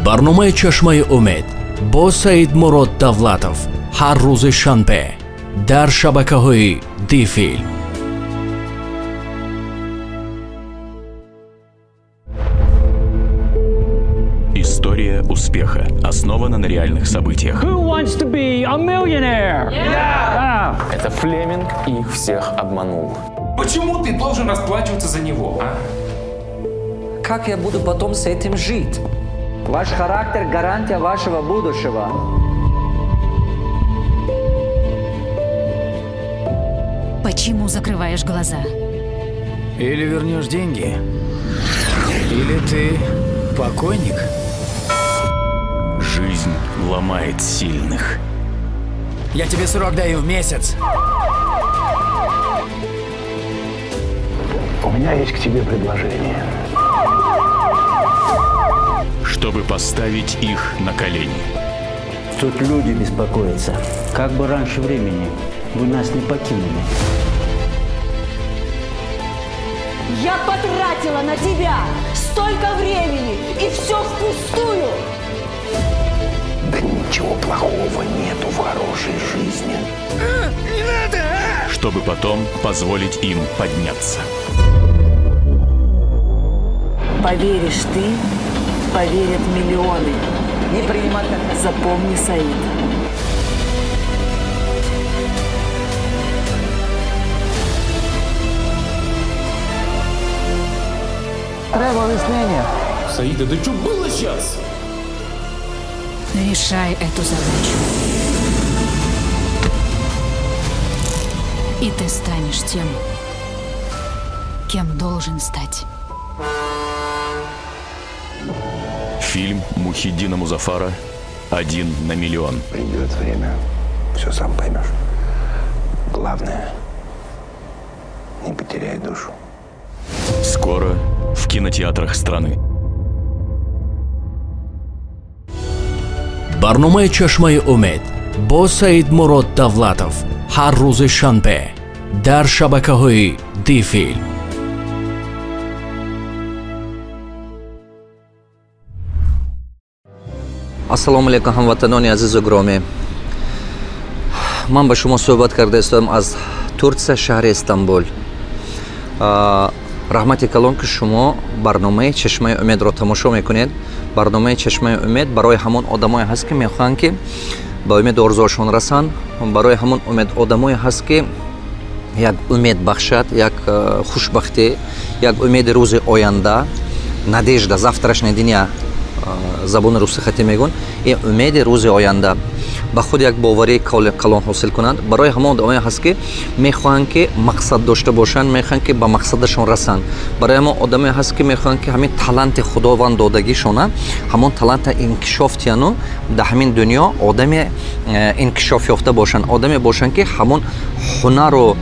برنامه چشمه امید با سعید مراد دولتов هر روز شنبه در شبکه‌های دی فیلم. История успеха основана на реальных событиях. Who wants to be a millionaire? Yeah. Это Флеминг их всех обманул. Почему ты должен расплачиваться за него, а? Как я буду потом с этим жить? Ваш характер – гарантия вашего будущего. Почему закрываешь глаза? Или вернешь деньги, или ты покойник. Жизнь ломает сильных. Я тебе срок даю в месяц. У меня есть к тебе предложение. Чтобы поставить их на колени. Тут люди беспокоятся. Как бы раньше времени вы нас не покинули. Я потратила на тебя столько времени, и все впустую. Да ничего плохого нету в хорошей жизни. Не надо! Чтобы потом позволить им подняться. Поверишь ты, поверят миллионы. Не принимай, запомни, Саид. Треба объяснение. Саида, да что было сейчас? Решай эту задачу. И ты станешь тем, кем должен стать. Фильм Мухиддина Музафара «Один на миллион». Придет время, все сам поймешь. Главное, не потеряй душу. Скоро в кинотеатрах страны. برنامه چشمه امید با سعید مراد دولتов هر روز شنبه در شبکه‌های دی فیلم. ассалому алейкум ҳамватанони азизу гиромӣ. ман ба шумо суҳбат карда истодам аз Турция, шаҳри Истанбул. раҳмати калон ки шумо барномаи чашмаи умедро тамошо мекунед. барномаи чашмаи умед барои ҳамон одамое ҳаст ки мехоҳанд ки ба умеди орзуҳошон расанд. барои ҳамон одамое ҳаст ки як умед бахшад, як хушбахтӣ, як умеди рӯзи оянда, надежда, завтрашний дня забони русӣ хатӣ мегӯн, и умеди рӯзи оянда ба худ як боварии калон ҳосил кунанд. барои ҳамон одамое ҳаст ки мехоҳанд ки мақсад дошта бошанд, мехоҳанд ки ба мақсадашон расанд. барои ҳамон одамое ҳаст ки мехоҳанд ки ҳамин таланти худованд додагишона, ҳамон таланта инкишоф тияну дар ҳамин дунё одаме инкишоф ёфта бошанд, одаме бошанд ки ҳамон ҳунару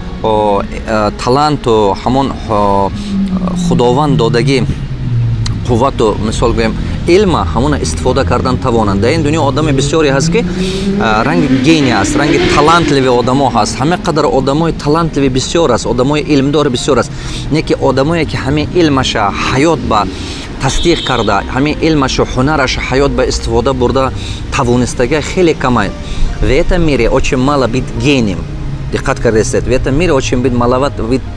таланту ҳамон худованд додаги қуввату мисол гӯем илма ҳамона истифода кардан тавонанд. дар ин дунё одами бисёре ҳаст ки ранги гения аст, ранги талантливи одамо ҳаст. ҳама қадар одамои талантливи бисёр аст, одамои илмдори бисёр аст. не ки одамое ки ҳамин илмаша ҳаёт ба тасдиқ карда, ҳамин илмашу ҳунараша ҳаёт ба истифода бурда тавонистага хеле камайд. в этом мире очень мало быть гением. Диққат кардестед, в этом мире очень быть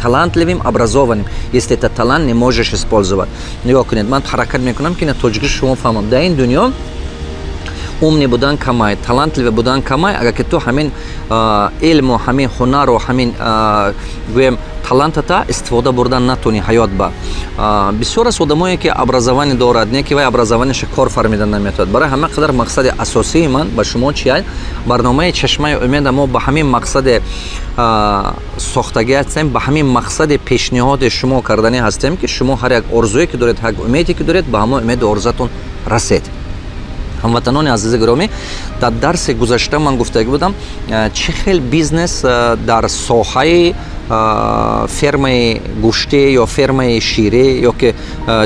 талантливым, образованным, если этот талант не можешь использовать. Нигоҳ кунед, ман ҳаракат мекунам ки натоҷиги шумо фаҳмам. дар ин дунё умни будан камай, талантливи будан камай, агар ки ту ҳамин илму, ҳамин ҳунару, ҳамин гӯем талантата истифода бурдан натуни ҳаёт ба. бисёр аст одамое ки образование дорад, не ки вай образованияша кор фаҳмида наметавонад. барои ҳама қадар мақсади асосии ман ба шумо чия? барномаи чашмаи умеда мо ба ҳамин мақсаде сохтагӣ ҳастем, ба ҳамин мақсади пешниҳоди шумо кардани ҳастем ки шумо ҳар як орзуе ки доред, ҳар як умеде ки доред, ба ҳамон умеди орзуатон расед. ҳамватанони азизи гиромӣ, дар дарси гузашта ман гуфтагӣ будам чӣ хел бизнес дар соҳаи фермаи гӯшти ё фермаи ширӣ ё ки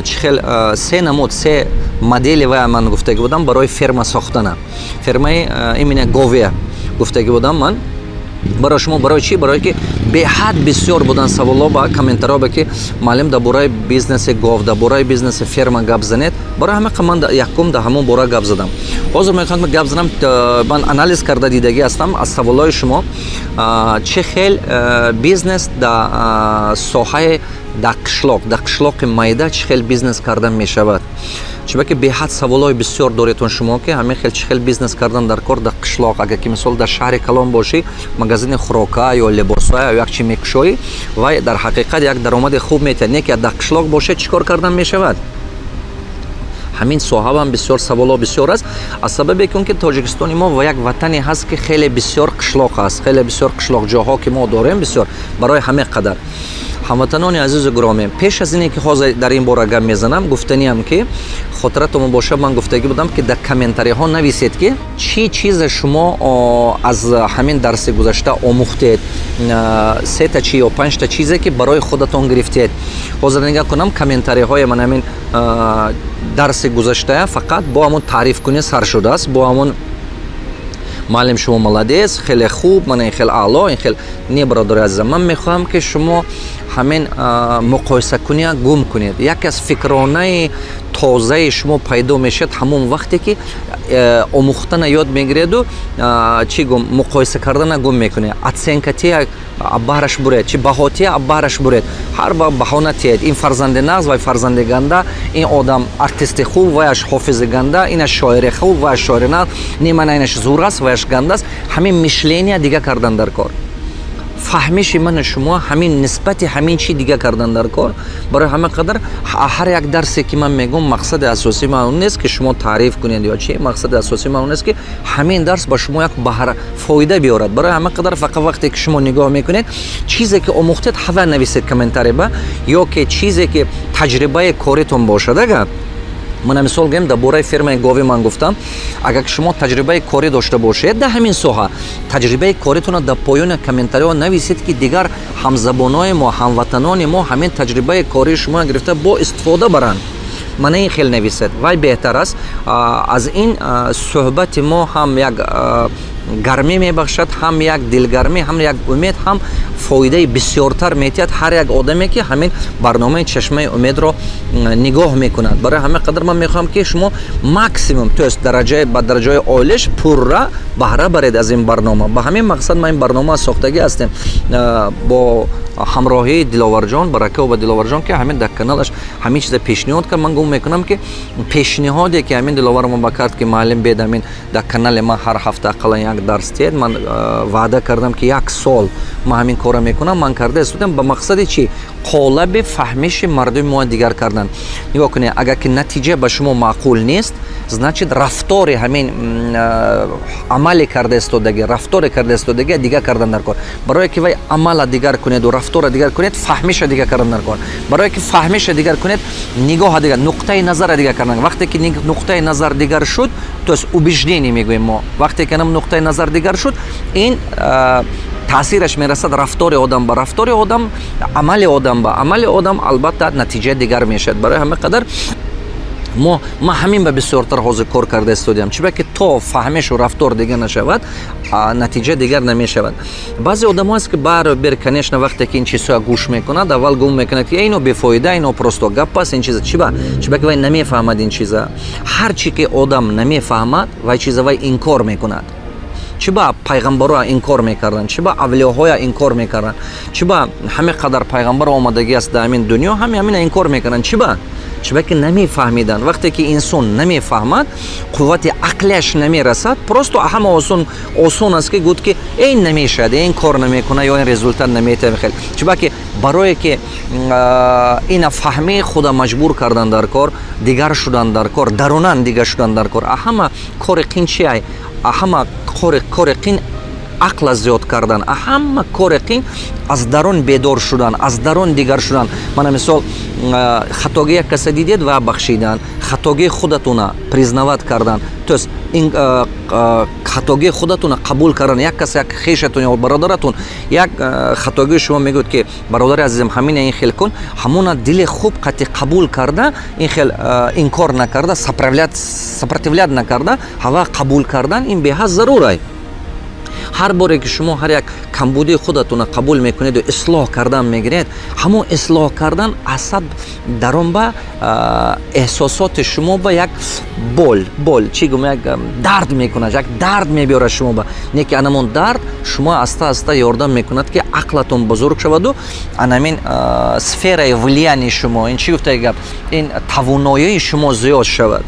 чӣ хел се намуд, се модели вай ман гуфтагӣ будам барои ферма сохтана. фермаи именно говия гуфтагӣ будам ман. барои шумо барои чӣ? Барое ки беҳад бисёр буданд саволҳо ба комментариҳо ки маълим дар бораи бизнеси гов, дар бораи бизнеси ферма гап занед. Барои ҳамаи ман якум дар ҳамон бора гап задам. ҳозир мехоҳам гап задам, ман анализ карда дидагӣ ҳастам аз саволҳои шумо чӣ хел бизнес дар соҳаи дар қишлоқи майда чӣ хел бизнес кардан мешавад. чунки беҳад саволҳои бисёр доретон шумо ки ҳамин хел чӣ хел бизнес кардан дар кор дар қишлоқ. Агар ки мисол дар шаҳри Калон бошӣ, магазини хӯрока ё либоса ё як чӣ мекушоӣ, вай дар ҳақиқат як даромади хуб метиҳад. Не ки дар қишлоқ боше чӣ кор кардан мешавад. ҳамин соҳа ҳам бисёр саволҳо бисёр аст. аз сабабе ки Тоҷикистони мо як ватане ҳаст ки хеле бисёр қишлоқ аст, хеле бисёр қишлоқҷоҳо ки мо дорем бисёр барои ҳаме қадар. ҳамватанони азизу гиромӣ, пеш аз ине ки ҳозир дар ин бора гап мезанам, гуфтаниам ки хотиратон боша, ман гуфтагӣ будам ки дар комментариҳо нависед ки чӣ чизе шумо аз ҳамин дарси гузашта омӯхтед, 3 чи ё 5 чизе ки барои худатон гирифтед. ҳозир нигоҳ кунам комментариҳои ман ҳамин дарси гузашта фақат бо ҳамон таърифкунӣ сар шудааст, бо ҳамон маълим шумо маладес, хеле хуб, мана ин хел аъло, ин хел. Не, бародари азизам, ман мехоҳам ки шумо ҳамин муқоисакуния гум кунед. яке аз фикронаи тозаи шумо пайдо мешавад ҳамон вақте ки омӯхтана ёд мегиреду чӣ гум муқоиса кардана гум мекунед. оценкатия аббараш буред, чи баҳотия аббараш буред. ҳар ба баҳона тиед. ин фарзанди нағз, вай фарзанди ганда, ин одам артисти хуб, ваяш хофизи ганда, инаш шоири хуб, ваяш шоири нағз, не мана инаш зур аст, ваяш ганда аст. ҳамин мишления дига кардан дар кор. фаҳмиши мани шумо ҳамин нисбати ҳамин чӣ дига кардан дар кор. барои ҳама қадар ҳар як дарсе ки ман мегӯм мақсади асосӣ ман он нест ки шумо таъриф кунед ё чӣ, мақсади асосӣ ман он нест ки ҳамин дарс ба шумо як баҳра фоида биёрад. барои ҳама қадар фақат вақте ки шумо нигоҳ мекунед, чизе ки омӯхтед ҳава нависед комментарий ба, ё ки чизе ки таҷрибаи коритон бошад. Ага мана мисол гӯем дар бораи фермаи гови ман гуфтам, агар шумо таҷрибаи корӣ дошта бошед дар ҳамин соҳа, таҷрибаи коритонро дар поёни комментариҳо нависед ки дигар ҳамзабонони мо, ҳамватанони мо ҳамин таҷрибаи кории шумо гирифта бо истифода баранд. мана ин хел нависед. вай беҳтар аст. аз ин суҳбати мо ҳам як гармӣ мебахшад, ҳам як дилгармӣ, ҳам як умед, ҳам фоидаи бисёртар метиҳад ҳар як одаме ки ҳамин барномаи чашмаи умедро нигоҳ мекунад. барои ҳама қадар ман мехоҳам ки шумо максимум, то есть ба дараҷаи олиш пурра баҳра баред аз ин барнома. ба ҳамин мақсад ман ин барнома сохтагӣ ҳастем бо ҳамроҳии Диловарҷон, Баракаова Диловарҷон, ки ҳамин дар каналаш ҳамин чиза пешниҳод кард. ман гум мекунам ки пешниҳоде ки ҳамин Диловар мо ба кард ки маълим бед ҳамин дар канали ман ҳар ҳафта ақаллан як дарс тиед, ман ваъда кардам ки як сол ман ҳамин кора мекунам. ман карда истодам ба мақсади чӣ? қолаби фаҳмиши мардуми мо дигар кардан. нигоҳ кунед, агар ки натиҷа ба шумо маъқул нест, значит рафтори ҳамин амале карда истодагӣ, рафтори карда истодагӣ дигар кардан дар кор. барое ки вай амала дигар кунеду рафтора дигар кунед, фаҳмиша дигар кардан дар кор. барое ки фаҳмиша дигар кунед, нигоҳа дигар, нуқтаи назара дигар кардан. вақте ки нуқтаи назар дигар шуд, то есть убеждение мегӯем мо, вақте ки нуқтаи назар дигар шуд, ин таъсираш мерасад рафтори одам ба рафтори одам, амали одам ба амали одам, албатта натиҷа дигар мешавад. барои ҳама қадар ман ҳамин ба бисёртар ҳозир кор карда истодиам, чунки ки то фаҳмишу рафтор дигар нашавад, натиҷа дигар намешавад. баъзе одамо аст ки баробер, конечно, вақте ки ин чизҳоро гӯш мекунад, аввал гум мекунад ки ино бефоида, ино просто гап аст, ин чиза чиба, чунки вай намефаҳмад ин чиза. ҳар чӣ ки одам намефаҳмад, вай чиза вай инкор мекунад. чӣ ба пайғамбаро инкор мекарданд, чӣ ба авлиёҳоя инкор мекарданд, чӣ ба ҳаме қадар пайғамбар омадагӣ аст дар ҳамин дунё, ҳамина инкор мекарданд. чӣ ба? чӣ ки намефаҳмиданд. вақте ки инсон намефаҳмад, қуввати ақлияш намерасад, просто ҳама осон аст ки гуфт ки ин намешавад, ин кор намекунад ё ин результат наметиҳад. чӣ ки барое ки ина фаҳмӣ худа маҷбур кардан дар кор, дигар шудан дар кор, дарунан дигар шудан дар кор. ҳама кори қин чи ай? ҳама кори қин ақла зиёд кардан, ҳама кори қин аз дарун бедор шудан, аз дарун дигар шудан. мана мисол хатоги як каса дидед ва бахшидан, хатоги худатуна признават кардан, то есть ин хатоги худатуна қабул кардан. як кас, як хешатун ё бародаратун як хатоги шумо мегӯед ки бародари азизам ҳамина ин хел кун, ҳамона дили хуб қати қабул карда, ин хел инкор накарда, сопротивлят накарда, ҳава қабул кардан ин беҳад зарур ай. ҳар боре ки шумо ҳар як камбудии худатонро қабул мекунеду ислоҳ кардан мегиред, ҳамон ислоҳ кардан асад дарон ба эҳсосоти шумо ба як бол чӣ гум як дард мекунад, як дард мебиёрад шумо ба не ки анамон дард шумо аста ёрдам мекунад ки ақлатон бузург шаваду анамин сфераи влиянии шумо ин чӣ гуфтаи гап ин тавоноии шумо зиёд шавад.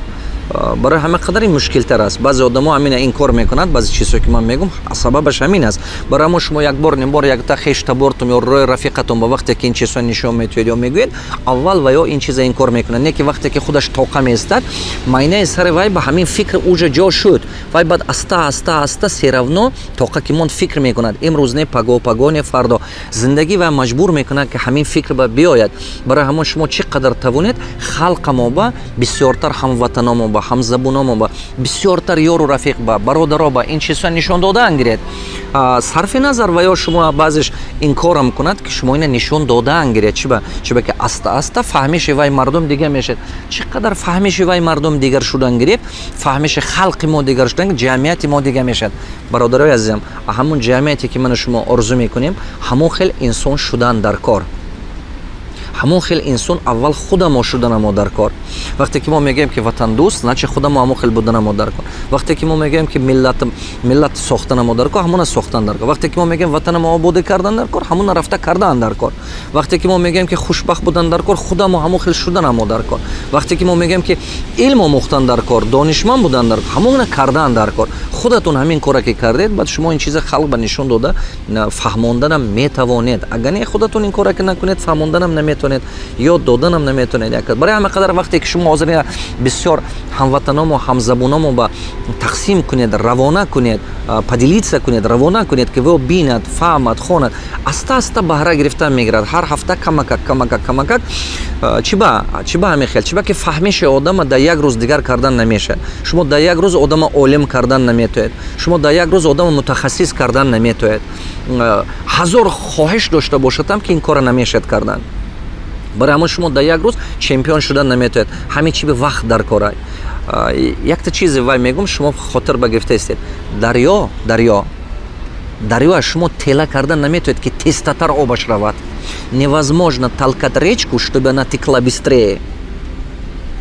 барои ҳама қадар ин мушкилтар аст. баъзе одамо ҳамина ин кор мекунад, баъзе чизҳое ки ман мегум сабабаш ҳамин аст. барои ҳамо шумо як бор якта хештабортум ё рои рафиқатум ба вақте ки ин чизҳо нишон метоед ё мегӯед аввал ва ё ин чиза ин кор мекунад, не ки вақте ки худаш тоқа меистад майнаи сари вай ба ҳамин фикр уже ҷо шуд, вай баъд аста серавно тоқа ки монд фикр мекунад имрӯз не паго не фардо зиндагӣ вай маҷбур мекунад ки ҳамин фикр ба биёяд. барои ҳамо шумо чӣ қадар тавонед халқамо ба бисёртар ҳамватаномо ба ҳамзабуномо ба бисёртар ёру рафиқ ба бародаро ба ин чизҳо нишон додаан гиред. сарфи назар ва ё шумо баъзеш ин корам кунад ки шумо ина нишон додаан гиред чиба ки аста фаҳмиши вай мардум дигар мешад. чӣ қадар фаҳмиши вай мардум дигар шудан гирифт, фаҳмиши халқи мо дигар шудан, ҷамъияти мо дигар мешад. бародарои азизам, ҳамон ҷамъияте ки ману шумо орзу мекунем ҳамон хел инсон шудан дар кор. ҳамон хел инсон аввал худамо шуданамо дар кор. вақте ки мо мегӯем ки ватандӯст, значи худамо ҳамон хел буданамо дар кор. вақте ки мо мегӯем ки миллат сохтанамо дар кор, ҳамона сохтан дар кор. вақте ки мо мегӯем ватанамо ободӣ кардан дар кор, ҳамона рафта кардан дар кор. вақте ки мо мегӯем ки хушбахт будан дар кор, худамо ҳамон хел шуданамо дар кор. вақте ки мо мегӯем ки илм омӯхтан дар кор, донишманд будан дар кор, ҳамона кардан дар кор. худатон ҳамин кора ки кардед, баъд шумо ин чиза халқ ба нишон дода фаҳмонданам метавонед. агар не худатон ин кора ки накунед, фаҳмонданам наметавонед, ёд доданам наметавонед. барои ҳама қадар вақте ки шумо ҳозир бисёр ҳамватаномо ҳамзабуномо ба тақсим кунед, равона кунед, поделиться кунед, равона кунед ки во бинад, фаҳмад, хонад, аста баҳра гирифтан мегирад. ҳар ҳафта камакак чӣ ба ҳамин хел, чӣ ба ки фаҳмиши одама дар як рӯз дигар кардан намешад. шумо дар як рӯз одама олим кардан наметавонед, шумо дар як рӯз одама мутахассис кардан наметавонед. ҳазор хоҳиш дошта бошадам ки ин кора намешад кардан. барои ҳама шумо дар як рӯз чемпион шудан наметавонед. ҳамин чӣ вақт дар кора. якта чизе вай мегум, шумо хотир ба гирифтаистед. дарё шумо тела кардан наметавонед ки тезтатар обаш равад. невозможно толкать речку, чтобы она текла быстрее.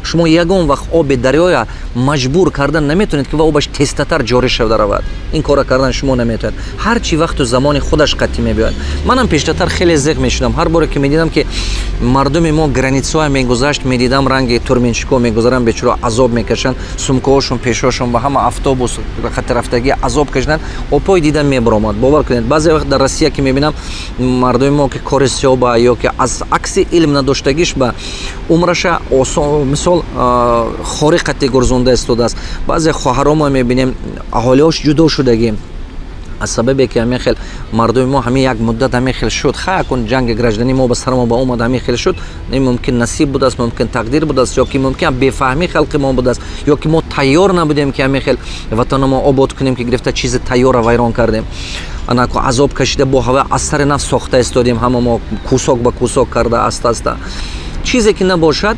шумо ягон вақт оби дарёя маҷбур кардан наметавонед ки ва обаш тезтатар ҷорӣ шуда равад. ин кора кардан шумо наметавонед. ҳарчи вақту замони худаш қатъӣ мебиёяд. манам пештартар хеле зеғ мешудам. ҳар боре ки медидам ки мардуми мо границаҳоя мегузашт, медидам ранги турменчико мегузаранд, бечуро азоб мекашанд, сумкаҳошон пешошон ба ҳама автобус хатирафтагӣ азоб кашиданд, опой дидам мебаромад. бовар кунед, баъзе вақт дар Россия ки мебинам мардуми мо ки кори сиёба ё ки аз акси илм надоштагиш ба умраша мисол хориқати гурзонда истодааст. баъзе хоҳаромо мебинем аҳолиҳош ҷудо шудагӣ аз сабабе ки ҳамин хел мардуми мо ҳамин як муддат ҳамин хел шуд. якун ҷанги гражданӣ мо ба сарамо ба омад ҳамин хел шуд. мумкин насиб будааст, мумкин тақдир будааст, ё ки мумкин бефаҳмӣ халқи мо будааст, ё ки мо тайёр набудем ки ҳамин хел ватаномо обод кунем ки гирифта чизи тайёра вайрон кардем. анако азоб кашида бо ҳава аз сари нафс сохта истодем, ҳама мо кусок ба кусок карда аста чизе ки набошад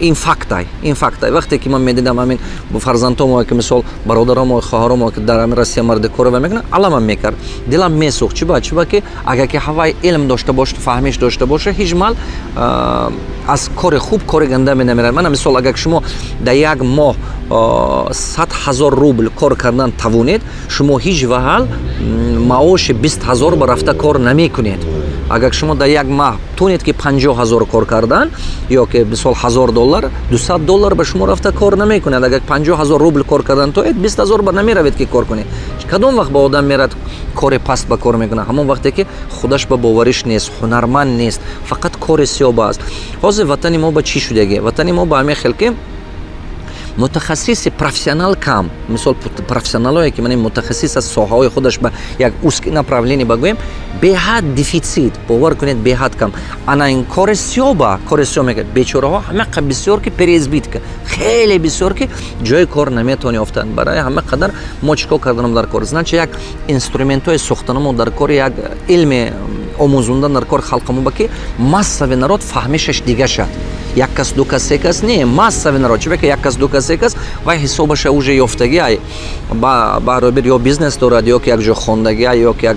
ин фактай. вақте ки ман медидам ҳамин фарзандомо ки мисол бародаромо хоҳаромо ки дар ҳамин Россия марди корова мекунад, аламам мекард, дилам месӯхт. чӣ ба ки агар ки ҳавай илм дошта боша, фаҳмиш дошта боша, ҳеҷ мал аз кори хуб кори ганда менамерад. мана мисол агар шумо дар як моҳ 100 000 рубл кор кардан тавонед, шумо ҳеҷ ваҳал маоши 20 000 ба рафта кор намекунед. агар шумо дар як маҳ тонед ки 50 000 кор кардан ё ки мисол $1000, $200 ба шумо рафта кор намекунад. агар 50 000 рубл кор кардан тоед, 20 000 ба намеравед ки кор кунед. кадом вақт ба одам мерад кори паст ба кор мекунад? ҳамон вақте ки худаш ба бовариш нест, ҳунарманд нест, фақат кори сиёба аст. ҳозир ватани мо ба чӣ шудагӣ? ватани мо ба ҳамин хел ки мутахассиси профессионал кам. мисол профессионалое ки ман мутахассис аз соҳаҳои худаш ба як узки направление багӯем, беҳад дефицит, бовар кунед, беҳад кам. ана ин кори сиёба мекард. бечораҳо ҳамақа бисёр ки переизбитка, хеле бисёр ки ҷои кор наметавон ёфтанд. барои ҳама қадар мо чӣ кор карданам дар кор? значи як инструментҳои сохтанамо дар кор, як илми омӯзундан дар кор халқамо ба ки массави народ фаҳмишаш дига шад. як кас ду кас се кас не массави народ чӣ ки як кас ду кас се кас вай ҳисобаша уже ёфтаги ай баробир ё бизнес дорад ё ки як ҷо хондаги ай ё ки як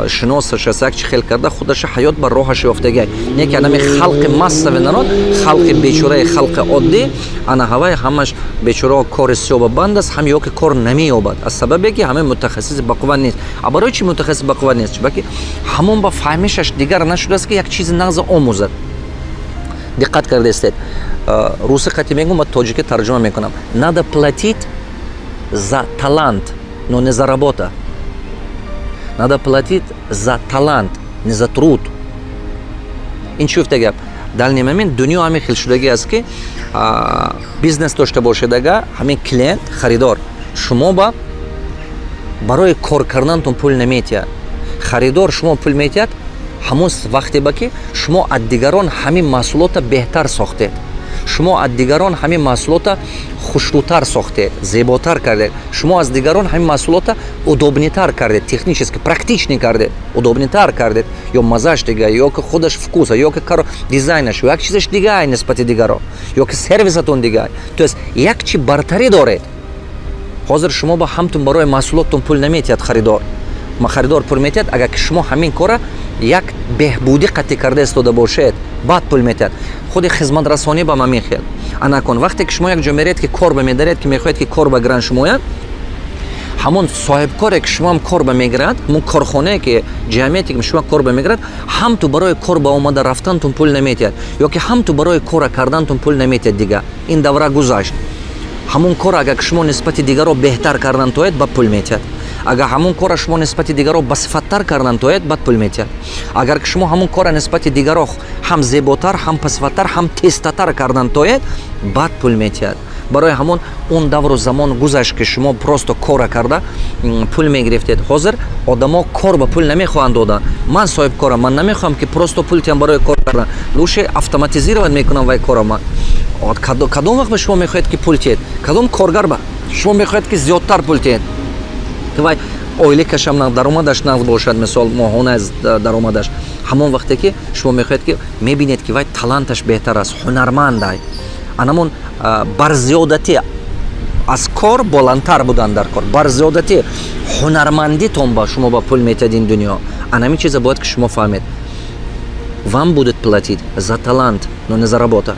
шиносаш аст як чӣ хел карда худаша ҳаёт бар роҳаш ёфтаги ай не ки анами халқи массави народ халқи бечораи халқи оддӣ ана ҳавай ҳамаш бечораҳо кори сиёба банд аст ҳам ё ки кор намеёбад аз сабабе ки ҳамаи мутахассиси бақувват нест а барои чӣ мутахассис бақувват нест чӣ баки ҳамон ба фаҳмишаш дигар нашудааст ки як чизи нағзи омӯзад диққат кардастед руси қати мегӯм ва тоҷики тарҷума мекунам надо платить за талант но не за работа надо платить за талант не за труд ин чӣ гуфта гап дар немамин дунё ҳамин хел шудаги аст ки бизнес дошта бошедага ҳамин клиент харидор шумо барои кор кардантон пул наметиҳад харидор шумо пул метиҳад ҳамон вақте ба ки шумо аз дигарон ҳамин маҳсулота беҳтар сохтед шумо аз дигарон ҳамин маҳсулота хушрӯтар сохтед зеботар кардед шумо аз дигарон ҳамин маҳсулота удобнитар кардед технически практични кардед удобнитар кардед ё мазаш дигар ё ки худаш вкуса ё ки каро дизайнаш ё як чизаш дигар нисбати дигаро ё ки сервисатон дигар то есть як чи бартарӣ доред ҳозир шумо ба ҳамтун барои маҳсулоттон пул наметиҳад харидор пул метиҳад агар ки шумо ҳамин кора як беҳбудӣ қатъӣ карда истода бошед баъд пул метиҳад худи хизматрасонӣ ба ман мехиҳад анакун вақте ки шумо як ҷо меред ки кор ба медаред ки мехоҳед ки кор ба гиранд шумояд ҳамон соҳибкоре ки шумоам кор ба мегирад ҳамон корхонае ки ҷамъияте ки шумо кор ба мегирад ҳам ту барои кор ба омада рафтантун пул наметиҳад ё ки ҳам ту барои кора кардантун пул наметиҳад дигар ин давра гузашт ҳамон кор агар ки шумо нисбати дигаро беҳтар кардан тоед ба пул метиҳад агар ҳамон кора шумо нисбати дигаро басифаттар кардан тоед бад пул метиҳад агар ки шумо ҳамон кора нисбати дигаро ҳам зеботар ҳам пасифаттар ҳам тестатар кардан тоед бад пул метиҳад барои ҳамон он давру замон гузашт ки шумо просто кора карда пул мегирифтед ҳозир одамо кор ба пул намехоҳанд додан ман соҳибкорам ман намехоҳам ки просто пул тиҳам барои кор кардан лучше автоматизировать мекунам вай кора ман кадом вақт ба шумо мехоҳед ки пул тиҳед кадом коргар ба шумо мехоҳед ки зиёдтар пул тиҳед ки вай оилакашам даромадаш нағз бошад мисол моҳона даромадаш ҳамон вақте ки шумо мехоҳед ки мебинед ки вай таланташ беҳтар аст ҳунармандай анамон барзиёдатӣ аз кор боландтар будан дар кор барзиёдатӣ ҳунармандитон ба шумо ба пул метиҳад ин дунё анамин чиза бояд ки шумо фаҳмед вам будет платить за талант но не за работа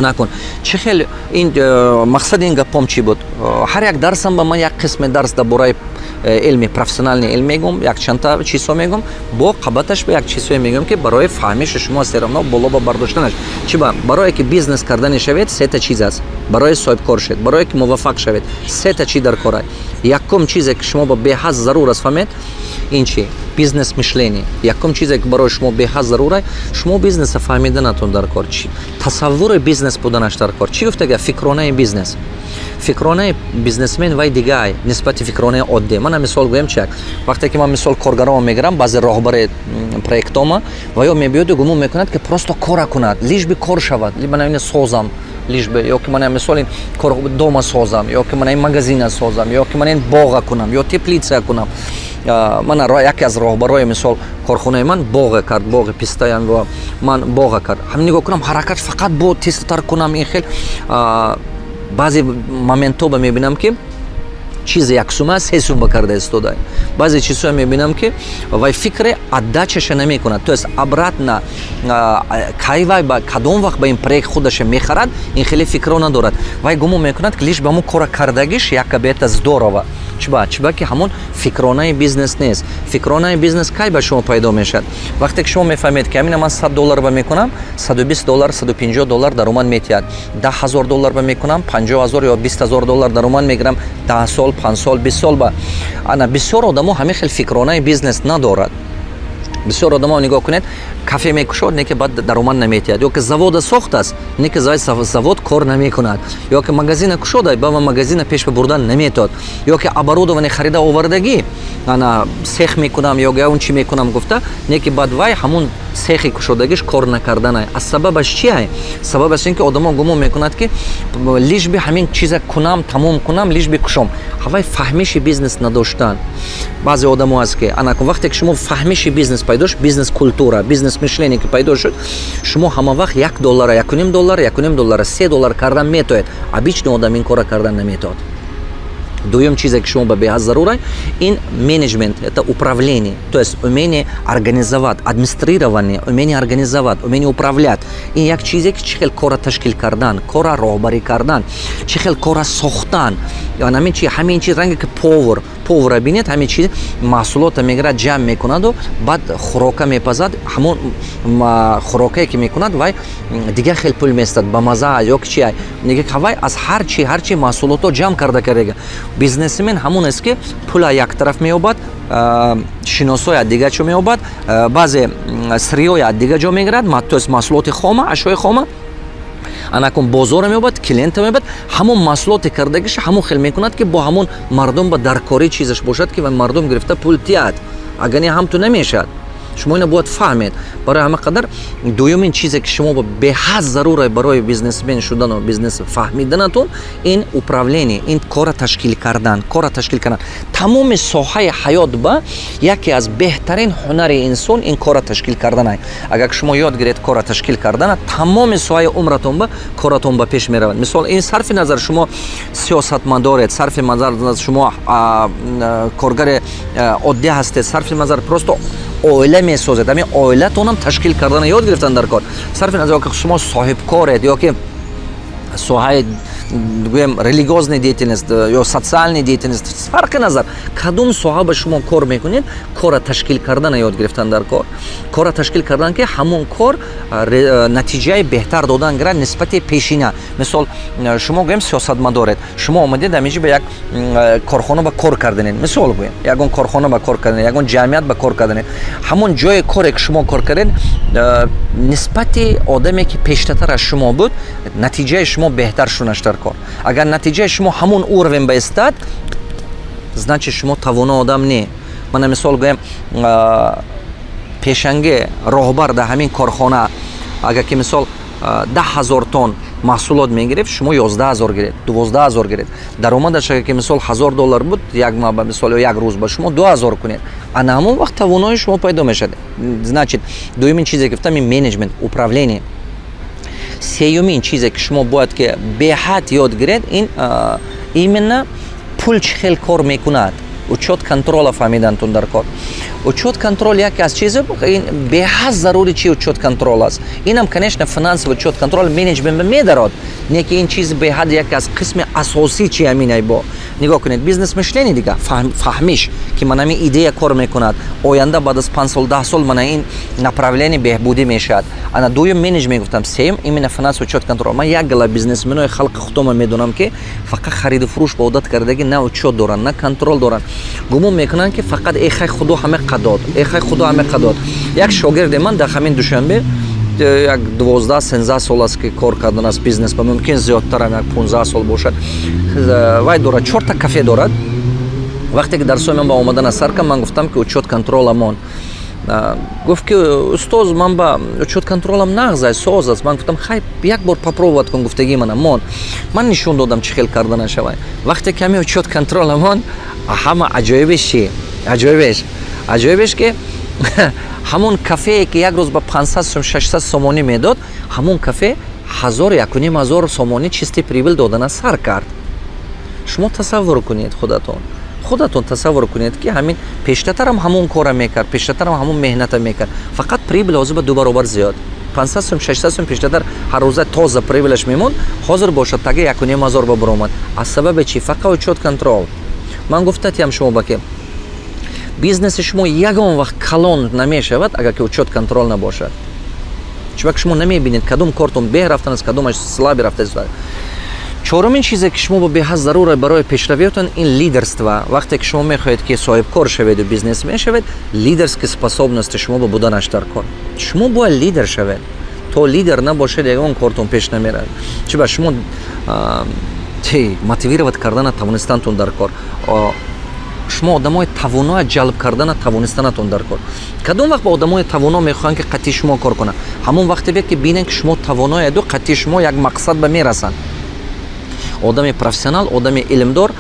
накун чӣ хел ин мақсади ин гапом чӣ буд ҳар як дарсам ба ман як қисми дарс дар бораи илми профессионални илм мегӯм якчанда чизҳо мегӯм бо қабаташ ба як чизҳое мегӯм ки барои фаҳмиши шумо серамно боло ба бардоштанаш чӣ ба барое ки бизнес кардани шавед сета чиз аст барои соҳибкор шавед барое ки муваффақ шавед сета чӣ дар кор аст якум чизе ки шумо ба беҳад зарур аст фаҳмед ин чи бизнес мишление якум чизе ки барои шумо беҳад зарур аст шумо бизнеса фаҳмиданатон дар кор тасаввури бизнес буданаш дар кор чӣ гуфта гап фикронаи бизнес фикронаи бизнесмен вай дигай нисбати фикронаи оддӣ мана мисол гӯем чак вақте ки ман мисол коргарома мегирам баъзе роҳбари проектома ва ё мебиёду гумон мекунад ки просто кора кунад лиш би кор шавад ман созам лиш би ё ки ман мисол дома созам ё ки ман магазина созам ё ки ман боға кунам ё теплица кунам ман яке аз роҳбарои мисол корхонаи ман боға кард боғи пистаям ва ман боға кард ҳам нигоҳ кунам ҳаракат фақат бо тестатар кунам ин хел баъзе моментҳо ба мебинам ки чизе як сума 3 сумба карда истода баъзе чизҳоя мебинам ки вай фикре отдачаша намекунад то есть обратно кай вай ба кадом вақт ба ин проект худаша мехарад ин хеле фикро надорад вай гумон мекунад ки лиш ба ҳамон кора кардагиш яка бета здорово чиба ки ҳамон фикронаи бизнес нест фикронаи бизнес кай ба шумо пайдо мешавад вақте ки шумо мефаҳмед ки амина ман $100 ба мекунам $120 $150 даромад метиҳад $10,000 ба мекунам $50,000 ё $20,000 даромад мегирам 10 сол 5 сол 20 сол ба ана бисёр одамо ҳамин хел фикронаи бизнес надорад бисёр одамо нигоҳ кунед кафе мекушод не ки баъд даромад наметиҳад ё ки завода сохтааст не ки завод кор намекунад ё ки магазина кушода бава магазина пеш ба бурдан наметод ё ки оборудование харида овардагӣ ана сех мекунам ё он чӣ мекунам гуфта не ки баъд вай ҳамун сехи кушодагиш кор накарданай аз сабабаш чи ай сабабаш ин ки одамо гумон мекунад ки лиш би ҳамин чиза кунам тамом кунам лиш би кушом ҳавай фаҳмиши бизнес надоштан. баъзе одамо ҳаст ки анакун вақте ки шумо фаҳмиши бизнес пайдо шуд, бизнес культура, бизнес мишление ки пайдо шуд, шумо ҳама вақт $1, $1.5, $3 кардан метоед. Обичный одам ин кора кардан наметоад. Дуюм чизе ки шумо ба беҳад зарура, ин менеджмент, это управление, то есть умение организовать, администрирование, умение организовать, умение управлять. Ин як чизе ки чӣ хел кора ташкил кардан, кора роҳбарӣ кардан, чӣ хел кора сохтан, ҳамин чиз ранге ки повара бинед, ҳамин чиз маҳсулота мегирад, ҷамъ мекунаду баъд хӯрока мепазад, ҳамон хӯрокае ки мекунад вай дигар хел пул местад ба маза ё ки чи дига ҳавай аз ҳарчи маҳсулото ҷамъ карда карега. Бизнесмен ҳамон аст ки пула як тараф меёбад, шиносоя дига чо меёбад, баъзе сириёя дига ҷо мегирад, то есть маҳсулоти хома, ашёи хома, анакун бозора меёбад, клиента меёбад, ҳамон маҳсулоти кардагиш ҳамон хел мекунад ки бо ҳамон мардум ба даркорӣ чизаш бошад ки мардум гирифта пул тияд. Агар не ҳамту намешад. шумо ина бояд фаҳмед. Барои ҳама қадар дуюмин чизе ки шумо беҳад зарура барои бизнесмен шудану бизнес фаҳмиданатон, ин управление, ин кора ташкил кардан. Тамоми соҳаи ҳаёт ба яке аз беҳтарин ҳунари инсон ин кора ташкил кардан. Агар шумо ёд гиред кора ташкил кардан, тамоми соҳаи умратон ба коратон ба пеш меравад. Мисол ин сарфи назар шумо сиёсатмадоред, сарфи назар шумо коргари оддӣ ҳастед, сарфи назар просто оила месозед, ҳамин оилатонам ташкил кардан ёд гирифтан дар кор. Сарфи назар ки шумо соҳибкоред ё ки соҳаи гӯем религиозный деятельность ё социальный деятельность, фарқи назар кадом соҳа ба шумо кор мекунед, кора ташкил кардан ёд гирифтан дар кор. Кора ташкил кардан ки ҳамон кор натиҷаи беҳтар додан гирад нисбати пешина. Мисол шумо гӯем сиёсатмадоред, шумо омадед ҳамиҷи ба як корхона ба кор карданед. Мисол гӯем ягон корхона ба кор карданед, ягон ҷамъият ба кор карданед. Ҳамон ҷои коре ки шумо кор кардед нисбати одаме ки пештартар аз шумо буд, натиҷаи шумо беҳтар шунаш дар кор. Агар натиҷаи шумо ҳамон уровен баистад, значит шумо тавоно одам не. Мана мисол гӯем пешанги роҳбар дар ҳамин корхона агар ки мисол 10,000 тонн маҳсулот мегирифт, шумо 11,000 гиред, 12,000 гиред. Даромадаш агар ки мисол $1,000 буд, мисол як рӯз ба шумо 2,000 кунед. Ана ҳамон вақт тавонои шумо пайдо мешад. Значит дуюмин чизе гуфтам ин менеджмент, управление. Сеюмин чизе ки шумо бояд ки беҳад ёд гиред, ин именно пул чӣ хел кор мекунад. Учёт контрола фаҳмидантон дар кор. Учёт контрол яке аз чизе ин беҳад зарури чи учёт контрол аст. Инам конечно финансовый учёт контрол менеджмент медарад. Не ки ин чиз беҳад яке аз қисми асосӣ чи ҳаминай бо. Нигоҳ кунед бизнес мишление дига фаҳмиш ки ман ҳамин идея кор мекунад. Оянда баъд аз 5 сол 10 сол мана ин направление беҳбудӣ мешавад. Ана дуюм менеджмент гуфтам, сеюм именно финансовый учёт контрол. Ман як гала бизнесменои халқи худома медонам ки фақат хариду фурӯш ба одат кардаги на учёт доранд, на контрол доранд. Гумон мекунанд ки фақат эхай худо ҳама қадод, эхай худо ҳама қадод. Як шогирди ман дар ҳамин душанбе як 12-13 сол аст ки кор кардан аст бизнес ба мумкин зиёдтарам як 15 сол бошад. Вай дорад 4 та кафе дорад. Вақте ки дарсои ман ба омадан аз сар ман гуфтам ки учёт контроламон. Гуфт ки устоз ман ба учёт контролам нағзай соз аст. Ман гуфтам хай як бор попробовать кун гуфтаги ман нишон додам чӣ хел карда нашавай. Вақте ки ҳамин учёт контроламон ҳама аҷоибеш чи? Аҷоибеш ки ҳамон кафее ки як рӯз ба 500 сом 600 сомонӣ медод, ҳамон кафе 1000-1500 сомонӣ чисти прибил додана сар кард. Шумо тасаввур кунед худатон тасаввур кунед ки ҳамин пештатарам ҳамон кора мекард, пештатарам ҳамон меҳната мекард. Фақат прибил ҳозир ба 2 баробар зиёд. 500 сом 600 сом пештатар ҳар рӯза тоза прибилаш мемонд, ҳозир бошад таги 1500 ба баромад. Аз сабаби чи? Фақат учёт контрол. Ман гуфтатиам шумо ба ки бизнеси шумо ягон вақт калон намешавад агар ки учёт контрол набошад. Чунки шумо намебинед кадом кортон беҳ рафтааст, кадомаш слаби рафтааст. Чорумин чизе ки шумо беҳад зарура барои пешравиётон ин лидерство. Вақте ки шумо мехоҳед ки соҳибкор шавед, бизнесмен шавед, лидерски способности шумо ба буданаш дар кор. Шумо бояд лидер шавед. То лидер набошед, ягон кортон пеш намерад. Чунки шумо мотивировать кардана тавонистантон дар кор. Шумо одамои тавоноа ҷалб кардана тавонистанатон дар кор. Кадом вақт ба одамои тавоно мехоҳанд ки қатъи шумо кор кунанд? Ҳамон вақте бе ки бинен ки шумо тавоноеду, қатъи шумо як мақсад ба мерасанд. Одами профессионал, одами илмдор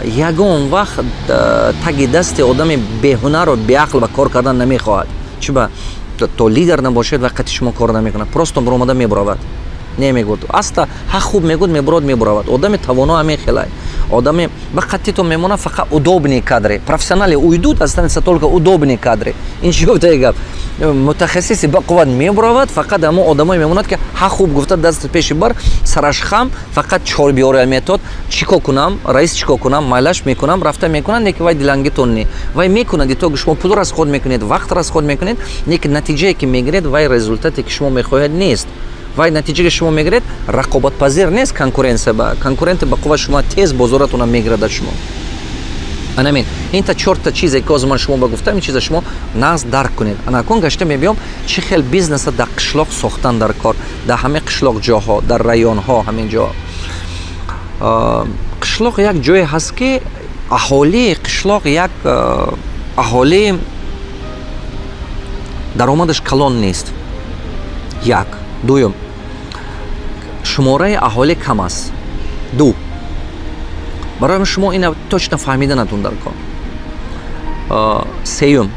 ягон вақт таги дасти одами беҳунару беақл ва кор кардан намехоҳад. Чиба то лидер набошед вақти шумо кор намекунад, просто омада мебуравад. Немегуд. Аста ҳа хуб мегуд мебурад мебуравад. Одами тавоно амехелай. Одами ба қатти то мемона фақат удобни кадри. Профессионали уйдут, останется только удобни кадри. Ин чӣ гуфтаи гап? Мутахассиси ба қувват мебуравад, фақат амо одамое мемонад ки ҳа хуб гуфта даст пеши бар, сараш хам, фақат чор биёра метод. Чико кунам, раис чико кунам, майлаш мекунам, рафта мекунам, неки вай дилангитонни. Вай мекунад, то шумо пул расход мекунед, вақт расход мекунед, неки натиҷае ки мегиред, вай результате ки шумо мехоҳед нест. Вай натиҷаи шумо мегиред, рақобатпазир нест конкуренсия ба. Конкуренти ба қувват шумо тез бозоратона мегирад аз шумо. Анамин, ин та чорта чизе ки ҳозир ман шумо ба гуфтам, ин чиза шумо нағз дарк кунед. Анакун гашта мебиём чӣ хел бизнеса дар қишлоқ сохтан дар кор, дар ҳамаи қишлоқ ҷоҳо, дар районҳо, ҳамин ҷо. Қишлоқ як ҷое ҳаст ки аҳолии қишлоқ як аҳолии даромадаш калон нест. Як. Дуюм, шумораи аҳолӣ кам аст. Ду, барои шумо ина точно фаҳмиданатун дар кор. Сеюм,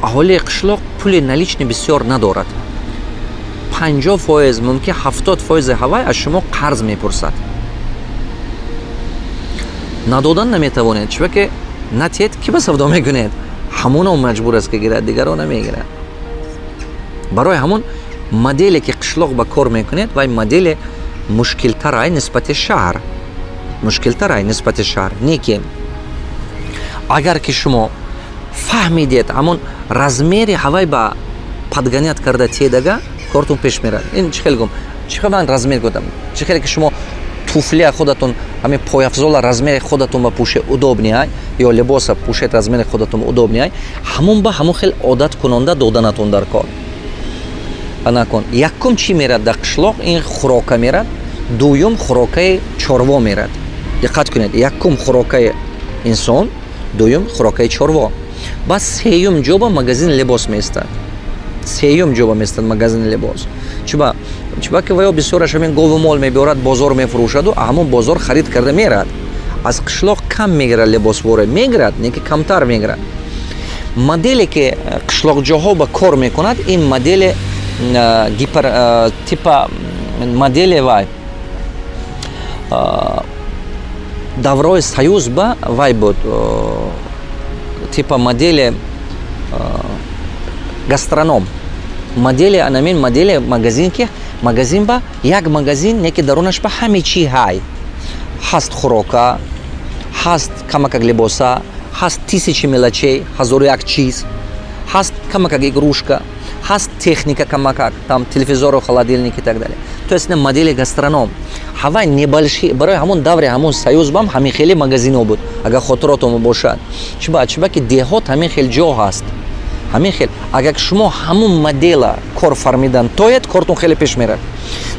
аҳолии қишлоқ пули налични бисёр надорад. 50%, мумкин 70% ҳавай аз шумо қарз мепурсад. Надодан наметавонед, чиба ки натиҳед ки ба савдо мекунед. Ҳамуно маҷбур аст ки гирад, дигаро намегирад. Барои ҳамун моделе ки қишлоқ ба кор мекунед, вай модели мушкилтарай нисбати шаҳр. Мушкилтарай нисбати шаҳр. Неки агар ки шумо фаҳмидед ҳамун размери ҳавай ба падганят карда тедага, кортун пеш мерад. Ин чӣ хел гум? Чӣ хел ман размер гуфтам? Чӣ хеле ки шумо туфлия худатун, ҳамин пояфзола размери худатун ба пӯше удобния, ё либоса пӯшед размери худатун удобния, ҳамун ба ҳамун хел одат кунонда доданатун дар кор. Анакун, якум чӣ мерад дар қишлоқ, ин хӯрока мерад. Дуюм хӯрокаи чорво мерад. Диққат кунед, якум хӯрокаи инсон, дуюм хӯрокаи чорво. Баъд сеюм ҷоба магазин либос меистад. Сеюм ҷоба меистад магазин либос. Чиба ки ваё бисёраш ҳамин гову мол мебиёрад, бозор мефурӯшаду, ҳамун бозор харид карда мерад. Аз қишлоқ кам мегирад либосворе, мегирад, не ки камтар мегирад. Моделе ки қишлоқҷоҳо ба кор мекунад, ин модели типа модели вай даврои союз ба вай буд, типа модели гастроном. Модели анамин модели магазин ки магазин ба як магазин, не ки дарунаш ба ҳаме чӣ ҳай. Ҳаст хӯрока, ҳаст камакак либоса, ҳаст тисячи мелочей, 1001 чиз, ҳаст камакак игрушка, ҳаст техника камакак, там телевизору, холодильник и так далее. То есть модели гастроном. Ҳавай небольшие, барои ҳамун даври ҳамун союз бам ҳамин хели магазино буд, агар хотиротум бошад. Чиба ки деҳот ҳамин хел ҷо ҳаст. Ҳамин хел, агар шумо ҳамун модела кор фармидан тоед, кортун хеле пеш мерад.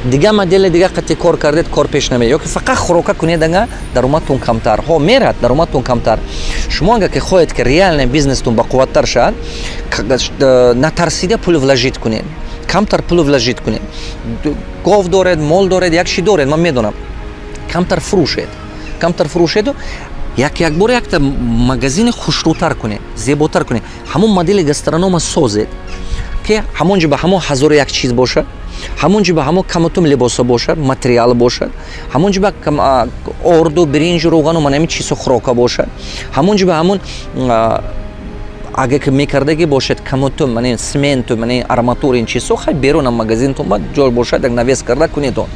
Дига модели дига қати кор кардед, кор пеш намерад. Ёки фақат хӯрока кунед, ага даромадтун камтар. Ҳо мерад, даромадтун камтар. Шумо агар ки хоҳед ки реальный бизнестун бақувваттар шад, натарсида пул вложит кунед. Камтар пул вложит кунед. Гов доред, мол доред, як ши доред, ман медонам. Камтар фурӯшед. Камтар фурӯшеду, як бор якта магазини хушрӯтар кунед, зеботар кунед. Ҳамун модели гастронома созед, ки ҳамон ҷо ба ҳамон 1001 чиз бошад, ҳамон ҷо ба ҳамон камутум либоса бошад, материал бошад, ҳамон ҷо ба орду, биринҷу, роғану манами чизу хӯрока бошад, ҳамон ҷо ба ҳамон агар ки мекардаги бошад камутум, мани сменту, мани арматура ин чизо, хай берун ам магазинтон ба ҷо бошад, як навес карда кунедон.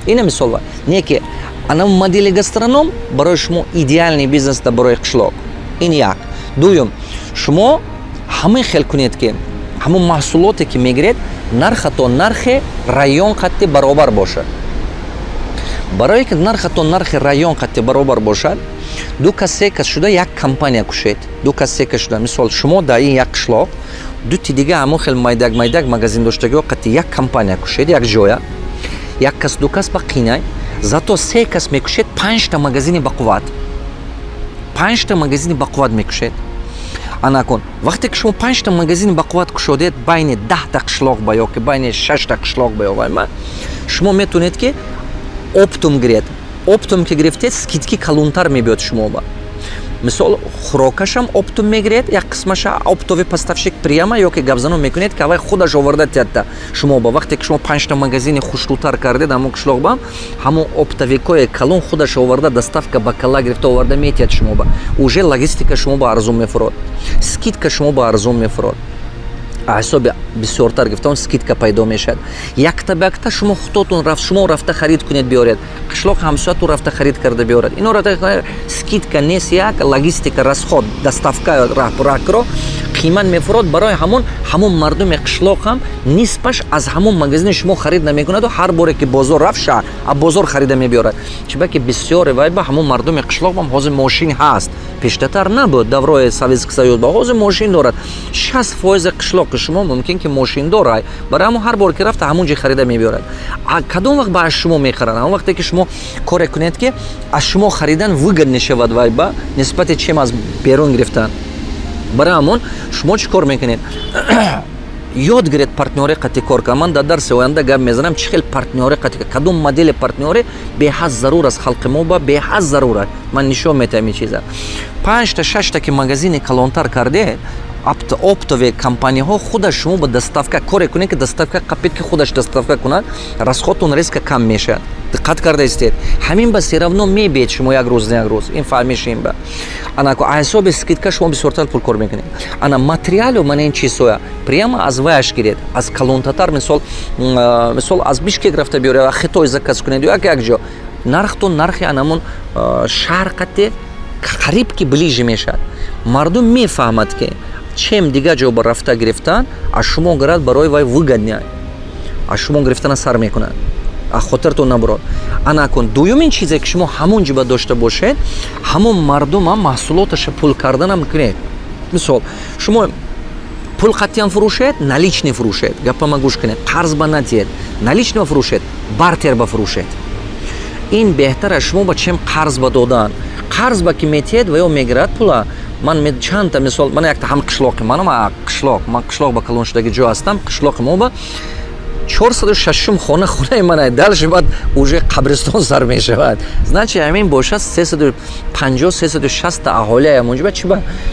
Ина мисол ва, не ки ана модели гастроном барои шумо идеальный бизнес да барои қишлоқ. Ин як. Дуюм, шумо ҳамин хел кунед ки ҳамон маҳсулоте ки мегиред, нархато нархи район қатти баробар бошад. Барои ки нархато нархи район қатти баробар бошад, ду кас шуда як компания кушед. Ду кас шуда, мисол шумо дар ин як қишлоқ, дути дига ҳамон хел майдаг магазин доштагиҳо қатти як компания кушед, як ҷоя, як кас ду кас ба қинай, зато 3 кас мекушед 5 та магазини бақувват. 5 та магазини бақувват мекушед. Анакун, вақте ки шумо 5 та магазини бақувват кушодед байни 10 та қишлоқ ба ёки байни 6 та қишлоқ ба ёвайма, шумо метавонед ки оптум гиред. оптом ки гирифтед скидки калонтар мебиёд шумоба. Мисол хурокашам оптом мегиред, як қисмаша оптовый поставщик прямо ёки гапзану мекунед ки авай худаш оварда тиядда шумоба. Вақте ки шумо 5 та магазини хуштутар кардед ҳамон қишлоқба, ҳамон оптовикои калон худаш оварда доставка ба кала гирифта оварда метиҳад шумоба. Уже логистика шумоба арзон мефурод, скидка шумоба арзон мефурод. ҳисоби бисёртар гирифтаон скидка пайдо мешавад. Якта шумо худотон рафт, шумо рафта харид кунед биёред, қишлоқ ҳамсояту рафта харид карда биёред. Ино рафта скидка нест, як логистика расход доставка ракро қимат мефурод барои ҳамон мардуми қишлоқ ҳам нисбаш аз ҳамон магазини шумо харид намекунаду ҳар боре ки бозор рафт шаҳр а бозор харида мебиёрад. Чиба ки бисёре вайба ҳамон мардуми қишлоқ ҳам ҳозир мошин ҳаст. Пештатар набуд даврои Советский Союз ба ҳозир мошин дорад. 60% қишлоқи шумо мумкин ки мошин дорад. Барои ҳамон ҳар бор ки рафта ҳамон ҷо харида мебиёрад. А кадом вақт ба аз шумо мехарад? ҳамон вақте ки шумо коре кунед ки аз шумо харидан выгодне шавад вайба нисбати чем аз берун гирифтан. Барои ҳамон шумо чӣ кор мекунед? ёд гиред партнёри қати кор кунед. Ман дар дарси оянда гап мезанам чӣ хел партнёри қати кор, кадом модели партнёри беҳад зарур аст халқи мо ба беҳад зарур. Ман нишон метаҳам ин чиза. 5 та 6 та ки магазини калонтар кардед, оптовые компанияҳо худаш шумо ба доставка коре кунед ки доставка қапед ки худаш доставка кунад, расходтон резко кам мешавад. Диққат карда истед. Ҳамин ба серавно мебиед шумо як рӯз як рӯз. Ин фаҳмишем ба. Ана ко ҳисоби скидка шумо бисёртар пул кор мекунед. Ана материалу ман ин чизоя прямо аз ваяш гиред, аз калонтатар мисол аз Бишкек рафта биёред, аз Хитой заказ кунед як ҷо. Нархтон нархи анамон шарқате қариб ки ближе мешавад. Мардум мефаҳмад ки чем дига ҷо ба рафта гирифтан, аз шумо гирад барои вай выгодня. Аз шумо гирифтана сар мекунад. хотиртон набурад. Ана кун дуюмин чизе ки шумо ҳамон ҷиба дошта бошед, ҳамон мардума маҳсулоташа пул кардан мекунед. Мисол, шумо пул қатъиян фурӯшед, наличный фурӯшед. Гапама гӯш кунед. Қарз ба надиҳед. Наличный фурӯшед, бартер ба фурӯшед. Ин беҳтар аст шумо ба чем қарз ба додан. Қарз ба ки метиҳед ва ё мегирад пула. Ман чанд та мисол, ман якта ҳам қишлоқи манам, ман қишлоқ ба калоншудаги ҷо ҳастам, қишлоқи мо ба 406 хонаи ман дальше баъд уже қабристон сар мешавад. Значит ҳамин бошад 350-360 та аҳолия ҳамонҷиба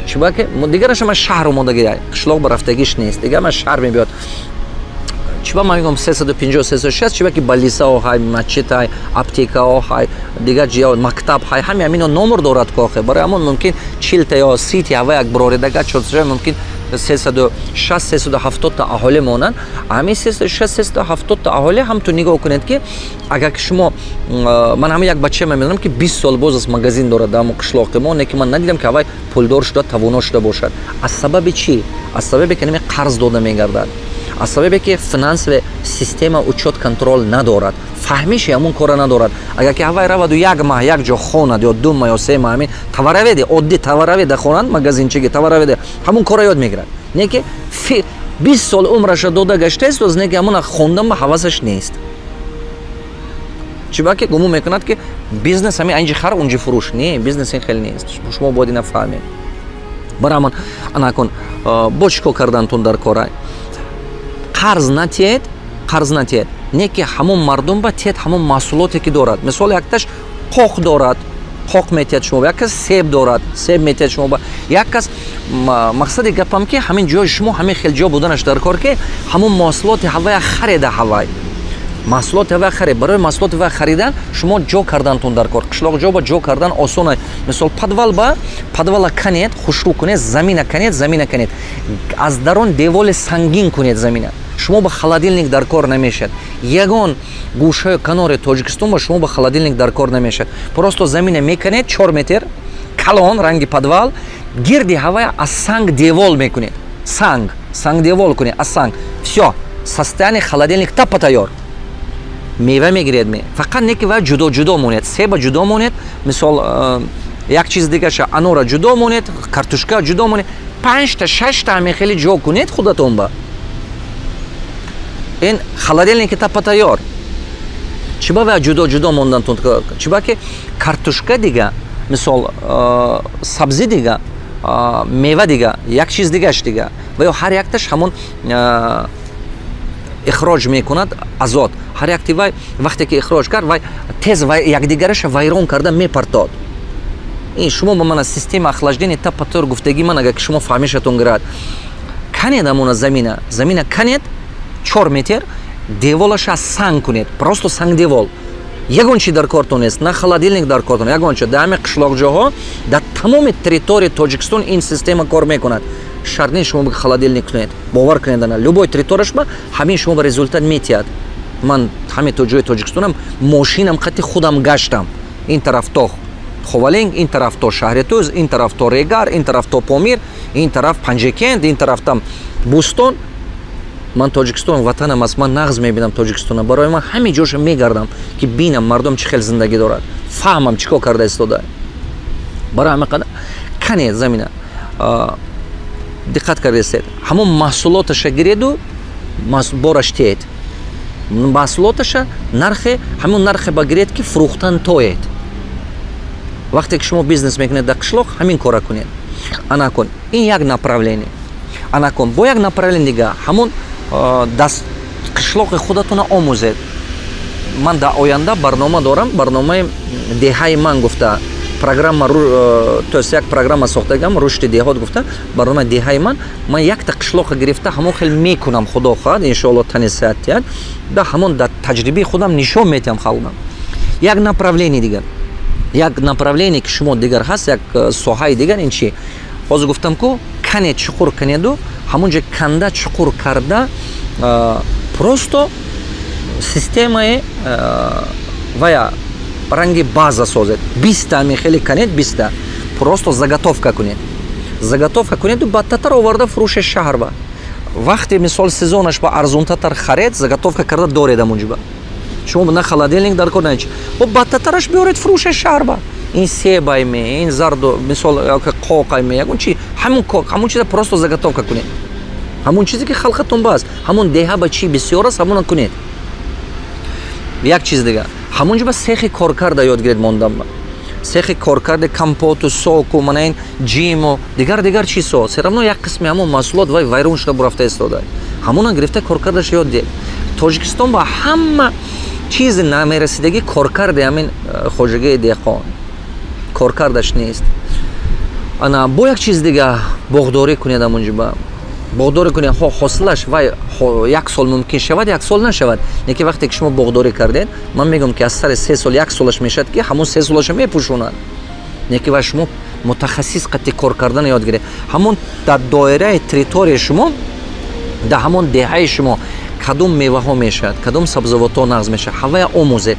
чиба ки дигараш ма шаҳр омодагӣ, қишлоқ ба рафтагиш нест. Дигар ма шаҳр мебиёд. Чиба ман мегӯям 350-360 чиба ки балисао ҳай, масҷид ҳай, аптекао ҳай, дигар ҷиҳо мактаб ҳай, ҳами ҳамино номер дорад кохе. Барои ҳамон мумкин 40 та ё 30 та ҳава як бироредага чорсаҷа мумкин 360-370 та аҳолӣ монанд. Ҳамин 360-370 та аҳолӣ ҳам ту нигоҳ кунед ки агар ки шумо ман ҳамин як бача мебинам ки 20 сол боз аст магазин дорад дар қишлоқи мо, не ки ман надидам ки авай пулдор шуда, тавоно шуда бошад. Аз сабаби чӣ? Аз сабабе ки нами қарз дода мегардад. Аз сабабе ки финансовая система учёт контрол надорад. Фаҳмиши ҳамон кора надорад. Агар ки авай раваду як маҳ як ҷо хонад ё 2 маҳ ё 3 маҳ ҳамин тавараведе оддӣ тавараведа хонанд магазинчиги тавараведе ҳамон кора ёд мегирад. Не ки 20 сол умраша дода гаштааст, оз не ки ҳамона хондан ба ҳавасаш нест. Чиба ки гумон мекунад ки бизнес ҳамин анҷи хар унҷи фурӯш. Не, бизнес ин хел нест. Шумо бояд ина фаҳмед. Барои ҳамон ана кун бо чӣ кор кардантон дар кора? Қарз натиҳед, не ки ҳамон мардум ба тиҳед ҳамон маҳсулоте ки дорад. Мисол якташ қоқ дорад, қоқ метиҳад шумо ба, як кас себ дорад, себ метиҳад шумо ба, як кас мақсади гапам ки ҳамин ҷои шумо ҳамин хел ҷо буданаш дар кор ки ҳамон маҳсулоти ҳавая харида ҳавай. Маҳсулоти ҳавая харид, барои маҳсулоти ҳавая харидан шумо ҷо кардантон дар кор. Қишлоқ ҷо ба ҷо кардан осон аст. Мисол подвала канед, хушрӯ кунед, замина канед. Аз дарон деволи сангин кунед замина. Шумо ба холодильник дар кор намешад. Ягон гӯшаи канори Тоҷикистон ба шумо ба холодильник дар кор намешад. Просто замина меканед 4 метр, калон ранги подвал, гирди ҳавая аз санг девол мекунед. Санг девол кунед, аз санг. Всё, состояние холодильник тапа тайёр. Мева мегиред ме. Фақат не ки ва ҷудо монед. Себа ҷудо монед. Мисол як чиз дигаша анора ҷудо монед, картошка ҷудо монед. 5 та 6 та мехели ҷо кунед худатон ба. Ин холодильники тапа тайёр. Чиба ва ҷудо мондантон? Чиба ки картошка дига, мисол сабзи дига, мева дига, як чиз дигаш дига. Ва ё ҳар якташ ҳамон ихроҷ мекунад азот. ҳар як вай вақте ки ихроҷ кард вай тез якдигараша вайрон карда мепартод. ин шумо ба мана система охлаждения тапатор гуфтаги ман агар шумо фаҳмишатон гирад канед амона замина канед 4 метр деволаша санг кунед, просто санг девол. Ягон чи дар кортон нест, на холодильник дар кортон, ягон чи дар ҳамаи қишлоқҷоҳо дар тамоми территорияи Тоҷикистон ин система кор мекунад. Шарт нест шумо холодильник кунед, бовар кунед ана любой территорияш ба ҳамин шумо ба результат метиҳад. Ман ҳамин то ҷои Тоҷикистонам мошинам қати худам гаштам. Ин тараф то Ховалинг, ин тараф то Шаҳритӯз, ин тараф то Регар, ин тараф то Помир, ин тараф Панҷекент, ин тараф там Бӯстон. Ман Тоҷикистон ватанам аст, ман нағз мебинам Тоҷикистона. Барои ман ҳамин ҷоша мегардам ки бинам мардум чӣ хел зиндагӣ дорад, фаҳмам чӣ кор карда истода. Барои ҳама қадар канед замина диққат кардастед, ҳамон маҳсулоташа гиреду бораш тиед. Маҳсулоташа нархе ҳамон нархе ба гиред ки фурӯхтан тоед. Вақте ки шумо бизнес мекунед дар қишлоқ, ҳамин кора кунед. Ана кун. Ин як направление. Ана кун. Бо як направление дига ҳамон даст қишлоқи худатона омӯзед. Ман дар оянда барнома дорам, барномаи деҳаи ман гуфта, программа то есть як программа сохтагам рушди деҳот гуфта, барномаи деҳаи ман якта қишлоқа гирифта ҳамон хел мекунам, худо хоҳад иншоалло тани сеҳат диҳад, да ҳамон дар таҷрибаи худам нишон метиҳам халқам. Як направление дигар. Як направление ки шумо дигар ҳаст, як соҳаи дигар ин чи? Ҳозир гуфтам ку канед чуқур канеду, ҳамон ҷо канда чуқур карда просто системаи вая ранги база созед. 20 ами хеле канед 20. Просто заготовка кунед. Заготовка кунеду бадтатар оварда фурӯши шаҳр ба. Вақте мисол сезонаш ба арзонтатар харед, заготовка карда доред амунҷиба. Шумо на холодильник дар кор нач. Бо бадтатараш биёред фурӯши шаҳр ба. Ин себай ме, ин зарду, мисол қоқай ме, ягон чи ҳамон чиза просто заготовка кунед. ҳамон чизе ки халқатон бас, ҳамон деҳа ба чи бисёр аст, ҳамона кунед. Як чиз дига, ҳамон ҷо ба сехи коркарда ёд гиред мондам ба. Сехи коркарда компоту, соку, манаин ҷиму, дигар чизо. Все равно як қисми ҳамон маҳсулот вай вайрон шуда бурафта истода. ҳамона гирифта коркардаш ёд дед. Тоҷикистон ба ҳама чизи намерасидаги коркарда ҳамин хоҷагии деҳқон. Коркардаш нест. Ана бо як чиз дига боғдорӣ кунед ҳамон ҷо ба. Боғдорӣ кунед, ҳосилаш вай як сол мумкин шавад, як сол нашавад. Неки вақте ки шумо боғдорӣ кардед, ман мегӯям ки аз сари 3 сол як солаш мешавад ки ҳамон 3 солаша мепӯшонад. Неки вай шумо мутахассис қати кор кардан ёд гиред. ҳамон дар доираи территорияи шумо, дар ҳамон деҳаи шумо кадом меваҳо мешавад, кадом сабзавотҳо нағз мешавад, ҳавая омӯзед.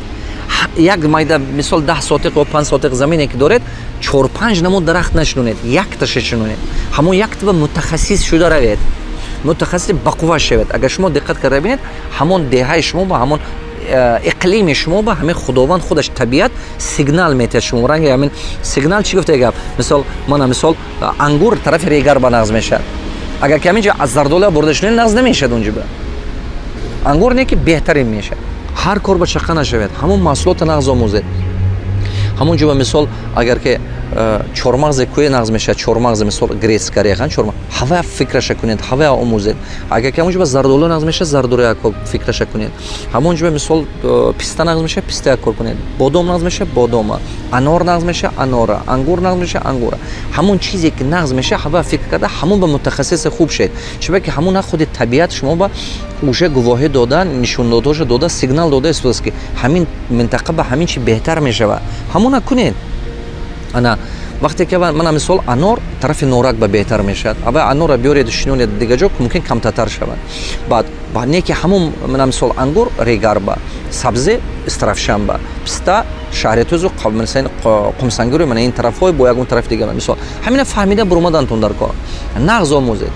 Як майда мисол 10 сотиқ ва 5 сотиқ замине ки доред, 4-5 намуд дарахт нашинонед, якташа шинонед. ҳамон яктаба мутахассис шуда равед. Мутахассис бақувва шавед. Агар шумо диққат карда бинед, ҳамон деҳаи шумо ба ҳамон иқлими шумо ба ҳамин худованд худаш табиат сигнал метиҳад шумо. Ранги ҳамин сигнал чӣ гуфта гап? Мисол мана мисол ангур тарафи Регар ба нағз мешавад. Агар ки ҳамин ҷо аз зардола бурда шунед, нағз намешавад онҷо ба. Ангур не ки беҳтарин мешавад. ҳар кор ба чақа нашавед, ҳамон маҳсулота нағз омӯзед. ҳамон ҷо ба мисол агар ки чормағзе кӯе нағз мешавад, чормағзе мисол грецка рехан чормағз, ҳавая фикраша кунед, ҳавая омӯзед. агар ки ҳамон ҷо ба зардола нағз мешавад, зардола як фикраша кунед. ҳамон ҷо ба мисол писта нағз мешавад, писта як кор кунед. Бодом нағз мешавад, бодома. Анор нағз мешавад, анора. Ангур нағз мешавад, ангура. ҳамон чизе ки нағз мешавад, ҳавая фикр карда, ҳамон ба мутахассиси хуб шед. чунки ки ҳамон худи табиат шумо ба уже гувоҳӣ дода, нишондодоша дода, сигнал дода истодааст ки ҳамин минтақа ба ҳамин чи беҳтар мешавад. ҳамона кунед. Ана вақте ки мана мисол анор тарафи норак ба беҳтар мешавад. Аввал анора биёред шинонед дига ҷо мумкин камтартар шавад. Баъд не ки ҳамон мана мисол ангур Регар ба, сабзе Истарафшан ба, писта Шаҳритӯзу Қумсангури мана ин тарафҳои бо ягон тарафи дига мисол. ҳамина фаҳмида буромадантон дар кор. Нағз омӯзед.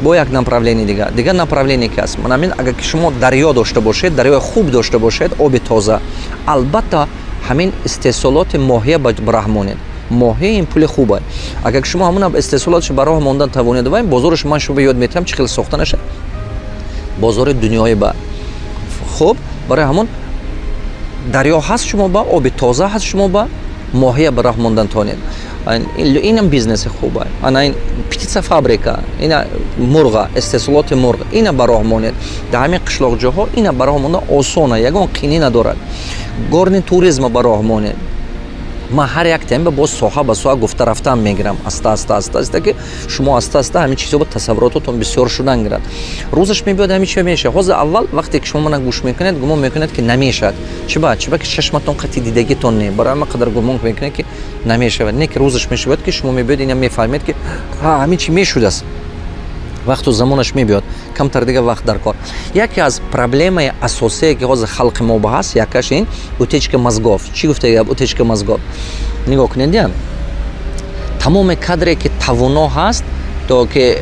Бо як направление дига. Дига направление ки аст. Мана мин агар ки шумо дарё дошта бошед, дарёи хуб дошта бошед, оби тоза, албатта ҳамин истеҳсолоти моҳия ба раҳ монед. Моҳия ин пули хуб аст. Агар ки шумо ҳамон истеҳсолотшо ба роҳ мондан тавонед вай, бозораш ман шумо ёд метиҳам чӣ хел сохта наша. Бозори дунёи ба. Хуб, барои ҳамон дарё ҳаст шумо ба, оби тоза ҳаст шумо ба, моҳия ба роҳ мондантонед. Инам бизнеси хубе. Ана ин птица фабрика, ина мурға, истеҳсолоти мурғ, ина ба роҳ монед. Дар ҳамин қишлоқҷоҳо ина ба роҳ монда осона, ягон қинӣ надорад. Горни туризма ба роҳ монед. Ман ҳар як тайм боз соҳа ба соҳа гуфта рафтан мегирам. Аста ки шумо аста ҳамин чизҳо тасаввурототон бисёр шудан гирад. Рӯзаш мебиёд ҳамин чиз мешавад. Ҳозир аввал вақте ки шумо мана гӯш мекунед, гумон мекунед ки намешавад. Чиба ки чашматон қати дидагитон не. Барои ҳама қадар гумон мекунед ки намешавад. Не ки рӯзаш мешавад ки шумо мебиёд ина мефаҳмед ки ҳамин чи мешудааст. Вақту замонаш мебиёд, камтар дига вақт дар кор. Яке аз проблемаи асосие ки ҳозир халқи мо ба ҳаст, якаш ин утечка мозгов. Чӣ гуфта утечка мозгов? Нигоҳ кунед я. Тамоми кадре ки тавоно ҳаст, то ки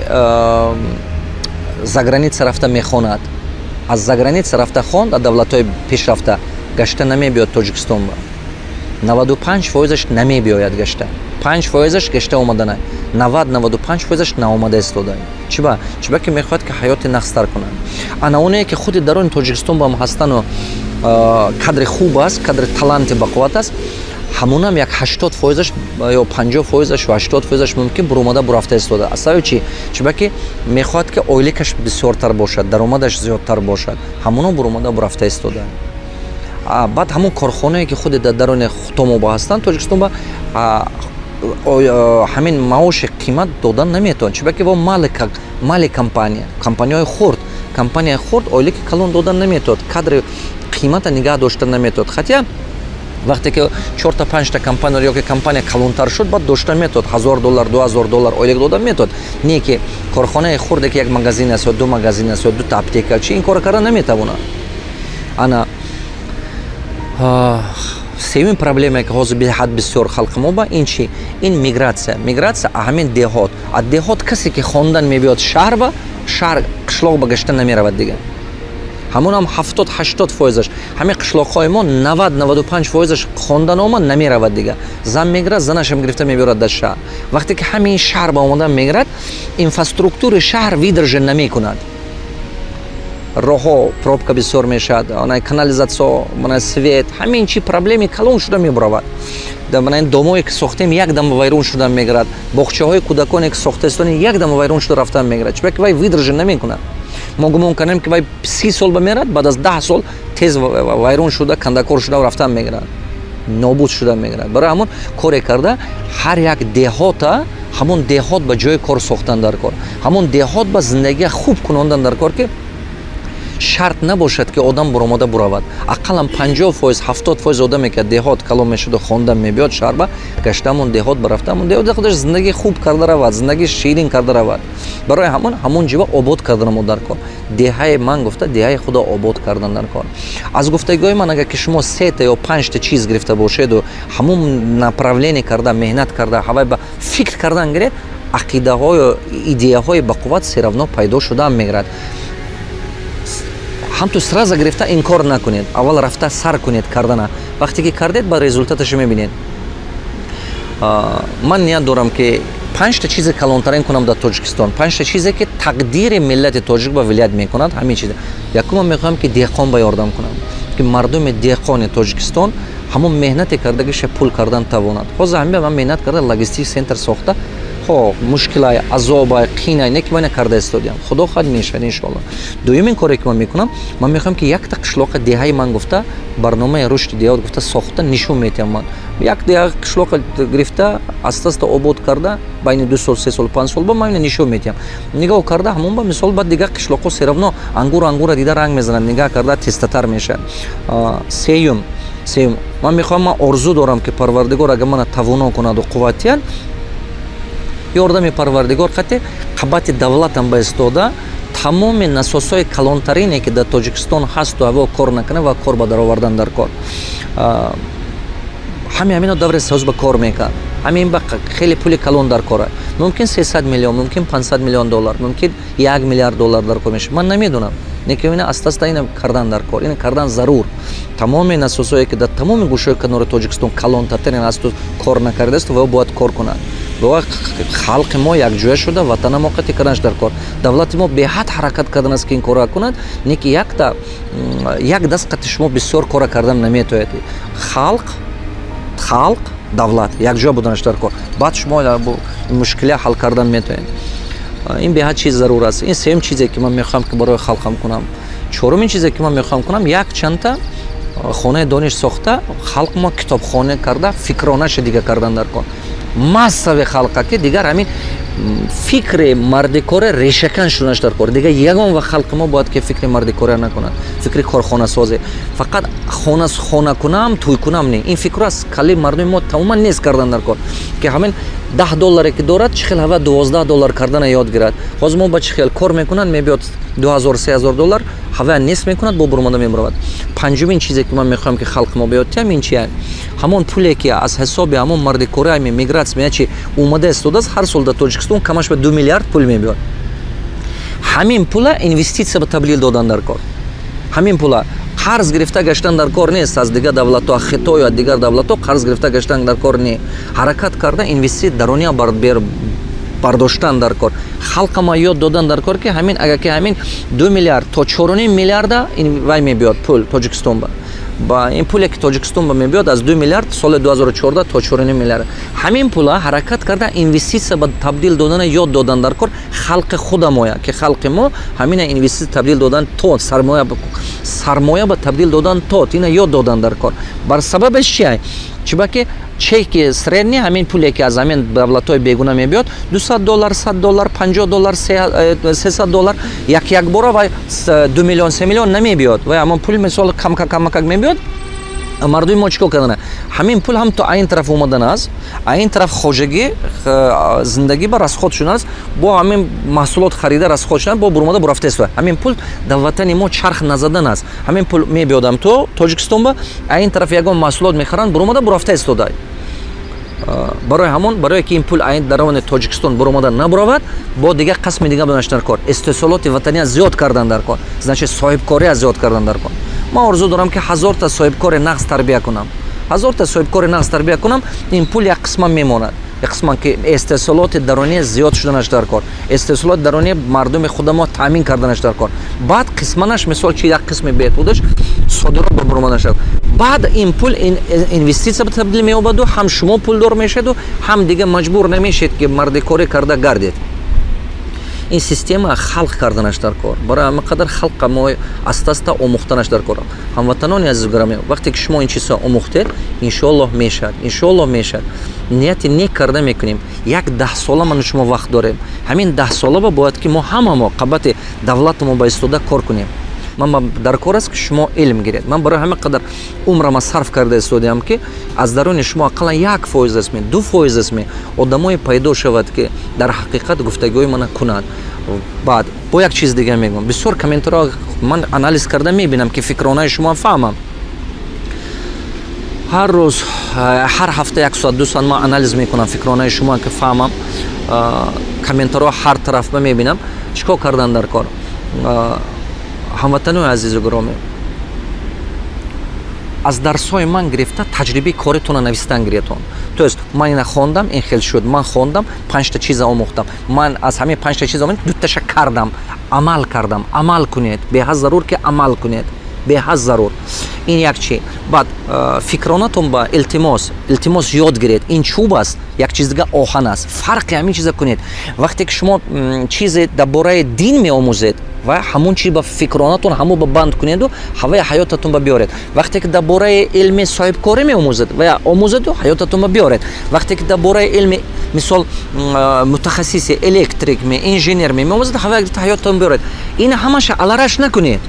заграница рафта мехонад. Аз заграница рафта хонд, аз давлатҳои пешрафта гашта намебиёд Тоҷикистонба. 95% намебиёяд гашта. 5% гашта омаданай. 90-95% наомада истодай. Чиба ки мехоҳад ки ҳаёти нақстар кунад. Ана оне ки худи дарони Тоҷикистон ба ҳам ҳастану кадри хуб аст, кадри таланти бақувват аст, ҳамонам як 80% ё 50% ё 80% мумкин буромада бурафта истода. Аз сабаби чӣ? Чиба ки мехоҳад ки оилакаш бисёртар бошад, даромадаш зиёдтар бошад. Ҳамонам буромада бурафта истода. Баъд ҳамон корхонае ки худи дар дарони хутомо ба ҳастанд, Тоҷикистон ба ҳамин маоши қимат додан наметавонад. Чиба ки во мали компанияҳои хурд, компанияи хурд оилаки калон додан наметавонад, кадри қимата нигаҳ дошта наметавонад. Хатя вақте ки 4-5 компания ё ки компания калонтар шуд, баъд дошта метавонад $1000, $2000 оилак додан метавонад. Не ки корхонаи хурде ки як магазин аст ё 2 магазин аст ё 2 аптека, чи ин кора карда наметавонад. Ана сеюмин проблемае ки ҳозир биҳад бисёр халқи мо ба ин чи? Ин мигратсия. Мигратсия ҳамин деҳот. А деҳот касе ки хондан мебиёд шаҳр ба, шаҳр қишлоқ ба гашта намеравад дига. Ҳамонам 70-80%. Ҳамин қишлоқҳои мо 90-95% хондан омад намеравад дига. Зан мегирад, занашам гирифта мебиёрад дар шаҳр. Вақте ки ҳамин шаҳр ба омадан мегирад, инфраструктураи шаҳр видрже намекунад. Роҳҳо пробка бисёр мешавад, канализатсия, свет, ҳамин чи проблеми калон шуда мебаравад. Домое ки сохтем якдам вайрон шуда мегирад, боғчаҳои кӯдаконе ки сохтаистонем якдам вайрон шуда рафта мегирад. Чиба ки вай видрже намекунад. Мо гумон канем ки вай 30 сол ба мерад, баъд аз 10 сол тез вайрон шуда, кандакор шуда рафта мегирад. Нобуд шуда мегирад. Барои ҳамон коре карда ҳар як деҳота ҳамон деҳот ба ҷои кор сохтан дар кор. Ҳамон деҳот ба зиндагия хуб кунондан дар кор ки шарт набошад ки одам буромада буравад. Ақаллан 50%, 70% одаме ки деҳот калон мешуд хондан мебиёд шаҳр ба гаштамон деҳот барафтамон деҳот худаш зиндагӣ хуб карда равад, зиндагӣ ширин карда равад. Барои ҳамон ҷиба обод кардан мо дар кор. Деҳаи ман гуфта деҳаи худо обод кардан дар кор. Аз гуфтагои ман агар ки шумо 3 ё 5 чиз гирифта бошеду ҳамон направление карда, меҳнат карда, ҳавай ба фикр кардан гиред, ақидаҳо ё идеяҳои бақувват се равно пайдо шудан мегирад. ҳамту сразу гирифта инкор накунед. Аввал рафта сар кунед кардана. Вақте ки кардед, ба результаташо мебинед. Ман ният дорам ки 5 чизе калонтарин кунам дар Тоҷикистон. 5 чизе ки тақдири миллати тоҷик ба вилоят мекунад, ҳамин чизе. Якумам мехоҳам ки деҳқон ба ёрдам кунам. Ки мардуми деҳқони Тоҷикистон ҳамон меҳнате кардагиша пул кардан тавонад. Ҳозир ҳамин ман меҳнат карда логистик центр сохта. Мушкилай, азобай, қинай не ки ман карда истодиам. Худо хоҳад мешавад иншоалло. Дуюмин коре ки ман мекунам, ман мехоҳам ки якта қишлоқи деҳаи ман гуфта, барномаи рушди деҳот гуфта сохта нишон метиҳам ман. Як деҳа қишлоқи гирифта, аста-аста обод карда, байни 2 сол, 3 сол, 5 сол ба ман нишон метиҳам. Нигоҳ карда ҳамон ба мисол ба дига қишлоқҳо се равно ангура дида ранг мезанад, нигоҳ карда тестатар мешавад. Сеюм. Ман мехоҳам, ман орзу дорам ки Парвардигор агар мана тавоно кунаду қувватияд, ёрдами Парвардигор қате қабати давлатам ба истода тамоми насосҳои калонтарине ки дар Тоҷикистон ҳасту аво кор накунад ва кор ба даровардан дар кор. ҳамино давре саҳоз ба кор мекард. ҳамин ба хеле пули калон дар кора. Мумкин 300 миллион, мумкин 500 миллион доллар, мумкин 1 миллиард доллар дар кор мешавад. Ман намедонам. Неки ина аста-аста ина кардан дар кор. Ина кардан зарур. Тамоми насосҳое ки дар тамоми гӯшаҳои канори Тоҷикистон калонтарин асту кор накардааст ва бояд кор кунад. халқи мо якҷоя шуда ватана мо қати карданаш дар кор. Давлати мо беҳад ҳаракат карданааст ки ин кора кунад, не ки як даст қати шумо бисёр кора кардан наметавонед. Халқ халқ, давлат якҷо буданаш дар кор. Баъд шумо мушкилия ҳал кардан метавонед. ин беҳад чиз зарур аст. Ин сеюм чизе ки ман мехоҳам ки барои халқам кунам. чорумин чизе ки ман мехоҳам кунам, як чандта хонаи дониш сохта халқ мо китобхона карда фикронаша дига кардан дар кор. Массави халқа ки дигар ҳамин фикри мардикоре решакан шунаш дар кор. Дигар ягон ва халқи мо бояд ки фикри мардикоре накунад. Фикри корхонасозе. Фақат хона кунам, туй кунам не. Ин фикро аз кали мардуми мо тамоман нест кардан дар кор. Ки ҳамин $10 ки дорад чихел ҳава $12 кардана ёд гирад. ҳозир мо ба чихел кор мекунад мебиёд $2000-3000 ҳава нест мекунад бо бурмада мебаравад. Панҷумин чизе ки ман мехоҳам ки халқи мо биёд тиам ин чия? ҳамон пуле ки аз ҳисоби ҳамон мардикори мигратсия чи омада истодааст ҳар сол дар Тоҷикистон камаш ба 2 миллиард пул мебиёд. ҳамин пула инвеститсия ба таблил додан дар кор. ҳамин пула қарз гирифта гаштан дар кор нест аз дигар давлатҳо, Хитой ё дигар давлатҳо қарз гирифта гаштан дар кор не. Ҳаракат карда инвестиция дарония бардоштан дар кор. Халқа ма ёд додан дар кор ки ҳамин агар ки ҳамин 2 миллиард то 4,5 миллиарда вай мебиёд пул Тоҷикистон ба ин пуле ки Тоҷикистон ба мебиёд аз 2 миллиард соли 2014 то 4,5 миллиард. Ҳамин пула ҳаракат карда инвестиция ба табдил додана ёд додан дар кор халқи худамоя ки халқи мо ҳамина инвестиция табдил додан то сармоя ба табдил додан то ина ёд додан дар кор. Бар сабабаш чия? Чиба ки чеки средни ҳамин пуле ки аз ҳамин давлатҳои бегуна мебиёд $200, $100, $50, $300 як бора ва 2 миллион 3 миллион намебиёд. Ва ҳамон пул мисол камакак мебиёд. Мардуми мо чикор кардана? Ҳамин пул ҳам то аин тараф омадан аст, аин тараф хоҷагӣ зиндагӣ ба расход шудааст, бо ҳамин маҳсулот харида расход шудан бо бурмада бурафтест. Ҳамин пул дар ватани мо чарх назадан аст. Ҳамин пул мебиёдам то Тоҷикистон ба аин тараф ягон маҳсулот мехаранд бурмада бурафтестодай. барои ҳамон барое ки ин пул аин даромади Тоҷикистон буромада набуравад, бо дигар қасми дигар бинаш дар кор. Истеҳсолоти ватания зиёд кардан дар кор. Значит соҳибкория зиёд кардан дар кор. Ман орзу дорам ки 1000 та соҳибкори нағз тарбия кунам. 1000 та соҳибкори нағз тарбия кунам, ин пул як қисма мемонад. Як қисма ки истеҳсолоти даронӣ зиёд шуданаш дар кор. Истеҳсолоти даронӣ мардуми худамо таъмин карданаш дар кор. Баъд қисманаш мисол чи як қисми беҳудаш содирот ба буромаданаш. Баъд ин пул инвестиция ба табдил меёбаду, ҳам шумо пулдор мешеду, ҳам дига маҷбур намешед ки мардикорӣ карда гардед. ин система халқ карданаш дар кор. Барои ҳама қадар халқа мо аста-аста омӯхтанаш дар кор. Ҳамватанони азизу гироми, вақте ки шумо ин чизро омӯхтед, иншоаллоҳ мешавад. Иншоаллоҳ мешавад. Нияти нек карда мекунем. Як 10 сола ман шумо вақт дорем. Ҳамин 10 сола бояд ки мо ҳамамо қабати давлатамо ба истода кор кунем. Ман дар кор аст ки шумо илм гиред. Ман барои ҳама қадар умрама сарф карда истодиам ки аз даруни шумо ақаллан 1% асме, 2% асме одамое пайдо шавад ки дар ҳақиқат гуфтагӯи мана кунад. Баъд бо як чиз дига мегӯям. Бисёр комментариҳо ман анализ карда мебинам ки фикронаи шумо фаҳмам. ҳар рӯз ҳар ҳафта 1 соат 2 соат ман анализ мекунам фикронаи шумо ки фаҳмам. Комментариҳо ҳар тараф мебинам. Чикор кардан дар кор? ҳамватанои азизу гиромӣ, аз дарсҳои ман гирифта таҷрибаи коритонро навистан гирифтон. То есть ман ина хондам, ин хел шуд, ман хондам, 5 та чиза омӯхтам. Ман аз ҳамин 5 та чиза омӯхтам, 2 таша кардам, амал кардам. Амал кунед, беҳад зарур ки амал кунед. Беҳад зарур. Ин як чи. Баъд фикронатон ба илтимос ёд гиред. Ин чӯб аст, як чиз дига оҳан аст. Фарқи ҳамин чиза кунед. Вақте ки шумо чизе дар бораи дин меомӯзед, ва ҳамун чи ба фикронатон ҳамон ба банд кунеду, ҳаваи ҳаётатон ба биёред. Вақте ки дар бораи илми соҳибкорӣ меомӯзед ва омӯзеду, ҳаётатон ба биёред. Вақте ки дар бораи илми мисол мутахассиси электрик инженер меомӯзед, ҳаётатон биёред. Ина ҳамаша алараш накунед.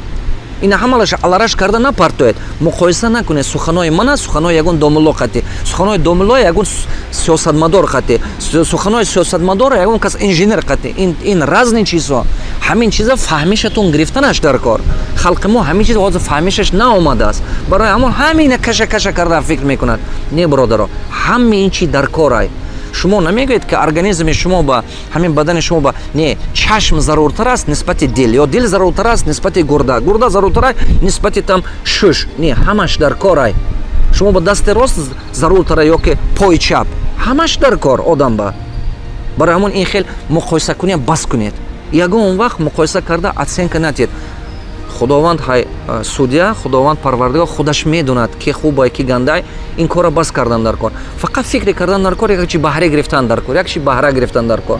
Ина ҳамалаша алараш карда напартоед. Муқоиса накунед. Суханои мана суханои ягон домулло қати. Суханои домулло ягон сиёсатмадор қати. Суханои сиёсатмадор ягон кас инженер қати. Ин разни чизо. Ҳамин чиза фаҳмишатон гирифтанаш дар кор. Халқи мо ҳамин чиза ҳозир фаҳмишаш наомадааст. Барои ҳамон ҳамина каша карда фикр мекунад. Не бародаро, ҳамин чи дар корай. Шумо намегӯед ки организми шумо ба ҳамин бадани шумо ба не чашм заруртар аст нисбати дил, ё дил заруртар аст нисбати гурда, гурда заруртар аст нисбати там шуш. Не, ҳамаш дар корай. Шумо ба дасти рост заруртар ё ки пои чап. Ҳамаш дар кор одам ба. Барои ҳамон ин хел муқоисакунӣ бас кунед. Ягон вақт муқоиса карда оценка натед. худованд судья, худованд парвардигор худаш медонад ки хубай ки гандай, ин кора бас кардан дар кор. Фақат фикри кардан дар кор, як чи баҳра гирифтан дар кор, як чи баҳра гирифтан дар кор.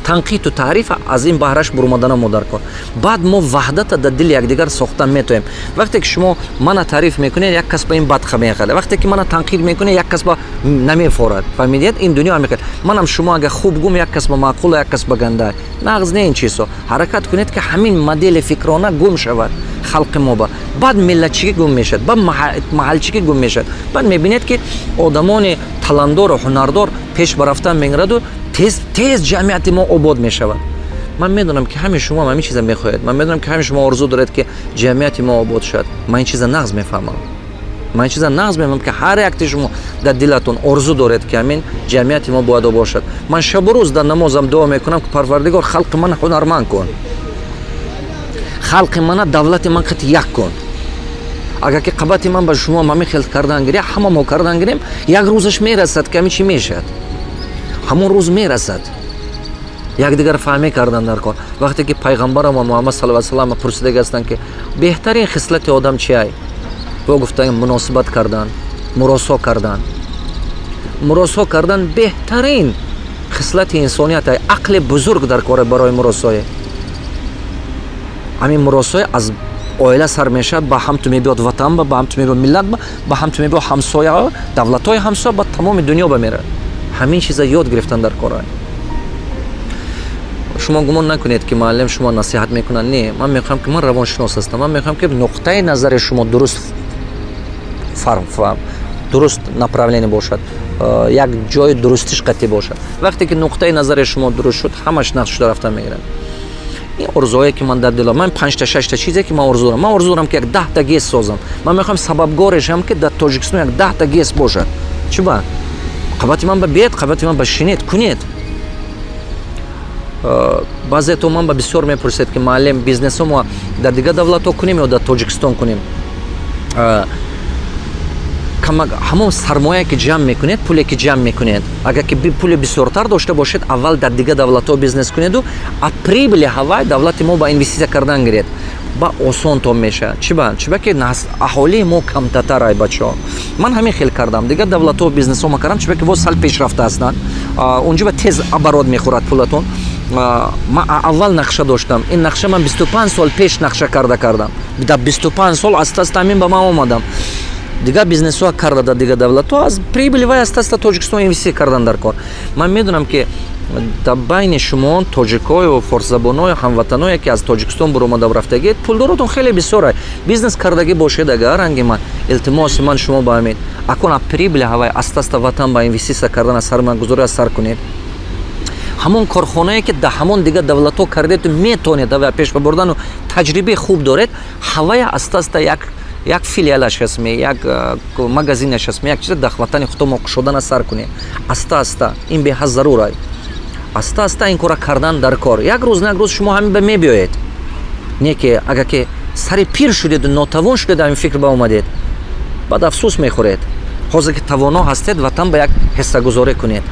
танқиду таъриф аз ин баҳраш бурмадана мо дар кор. Баъд мо ваҳдата дар дили якдигар сохта метоем. вақте ки шумо мана таъриф мекунед, як кас ба ин бад мехалад. вақте ки мана танқид мекунед, як кас ба намефорад. фаҳмидед? ин дунё мекунед. манам шумо агар хуб гум, як кас ба маъқул, як кас ба ганда. нағз не ин чизо. ҳаракат кунед ки ҳамин модели фикрона гум шавад халқи мо ба. баъд миллатчигӣ гум мешавад, баъд маҳалчигӣ гум мешавад. баъд мебинед ки одамони таландору ҳунардор пеш ба рафтан мегираду тез ҷамъияти мо обод мешавад. ман медонам ки ҳамин шумо ҳамин чиза мехоҳед. ман медонам ки ҳамин шумо орзу доред ки ҷамъияти мо обод шавад. ман ин чиза нағз мефаҳмам. ман ин чиза нағз мефаҳмам ки ҳар якти шумо дар дилатон орзу доред ки ҳамин ҷамъияти мо бояд бошад. ман шабу рӯз дар намозам дуо мекунам ки парвардигор халқи мана ҳунарманд кун. халқи мана давлати ман қати як кун. агар ки қабати ман ба шумо ҳамин хел кардан гирем, ҳама мо кардан гирем, як рӯзаш мерасад ки ҳамин чӣ мешавад. ҳамон рӯз мерасад. якдигар фаҳмӣ кардан дар кор. вақте ки пайғамбаро Муҳаммад саллаллоҳу алайҳи ва саллам пурсида гастанд ки беҳтарин хислати одам чи ай? во гуфтанд муносибат кардан, муросо кардан. муросо кардан беҳтарин хислати инсоният ай. ақли бузург дар кор барои муросое. ҳамин муросое аз оила сар мешавад, ба ҳам ту мебиёд ватан ба ҳам ту мебиёд миллат ба ҳам ту мебиёд ҳамсоя, давлатҳои ҳамсоя, ба тамоми дунё ба меравад. ҳамин чиза ёд гирифтан дар кор ай. шумо гумон накунед ки муаллим шумо насиҳат мекунад. не, ман мехоҳам ки ман равоншинос ҳастам. ман мехоҳам ки нуқтаи назари шумо дуруст дуруст направление бошад. як ҷои дурустиш қатъӣ бошад. вақте ки нуқтаи назари шумо дуруст шуд, ҳамаш нақш шуда рафта мегирад. ин орзуое ки ман дар дилам, ман 5-6 чизе ки ман орзу дорам. ман орзу дорам ки як 10 гес созам. ман мехоҳам сабабгоришам ки дар Тоҷикистон як 10 гес бошад. чӣ ба? қабати ман ба биед, қабати ман ба шинед кунед. баъзето ман ба бисёр мепурсед ки муаллим бизнесо мо дар дигар давлатҳо кунем ё дар Тоҷикистон кунем. ҳамон сармояе ки ҷамъ мекунед, пуле ки ҷамъ мекунед, агар ки пули бисёртар дошта бошед, аввал дар дигар давлатҳо бизнес кунеду, а прибили ҳавай давлати мо ба инвестисия кардан гиред. ба осонтон мешавад. чӣ ба ки аҳолии мо камтатар ай бачаҳо. ман ҳамин хел кардам. дигар давлатҳо бизнесҳо ма кардам, чӣ ба ки воз сал пешрафта ҳастанд. унҷо ба тез оборот мехӯрад пулатон. ман аввал нақша доштам. ин нақша ман 25 сол пеш нақша кардам. дар 25 сол аста-аста ҳамин ба ман омадам. дигар бизнесҳо карда дар дигар давлатҳо, аз прибили вай аста-аста Тоҷикистон инвестисия кардан дар кор. ман медонам ки дар байни шумо тоҷикҳою форсзабонҳою ҳамватаное ки аз Тоҷикистон буромада рафтагед, пулдоротон хеле бисёр ай. бизнес кардагӣ бошед агар ранги ман, илтимоси ман шумо ба ҳамин акона прибили ҳавай аста-аста ватан ба инвестисия кардан аз сармаягузорӣ сар кунед. ҳамон корхонае ки дар ҳамон дигар давлатҳо кардеду метавонед ҳавай пеш бабурдану таҷрибаи хуб доред, ҳавая аста-аста як филиалаш ҳастме, як магазинаш ҳастме, як чиза дар ватани худо моқушодана сар кунед. аста-аста ин беҳад зарур ай. аста-аста ин кора кардан дар кор. як рӯз на як рӯз шумо ҳамин ба мебиёед. не ки агар ки сари пир шудеду нотавон шудеду ҳамин фикр ба омадед, баъд афсӯс мехӯред. ҳозир ки тавоно ҳастед, ватан ба як ҳиссагузорӣ кунед.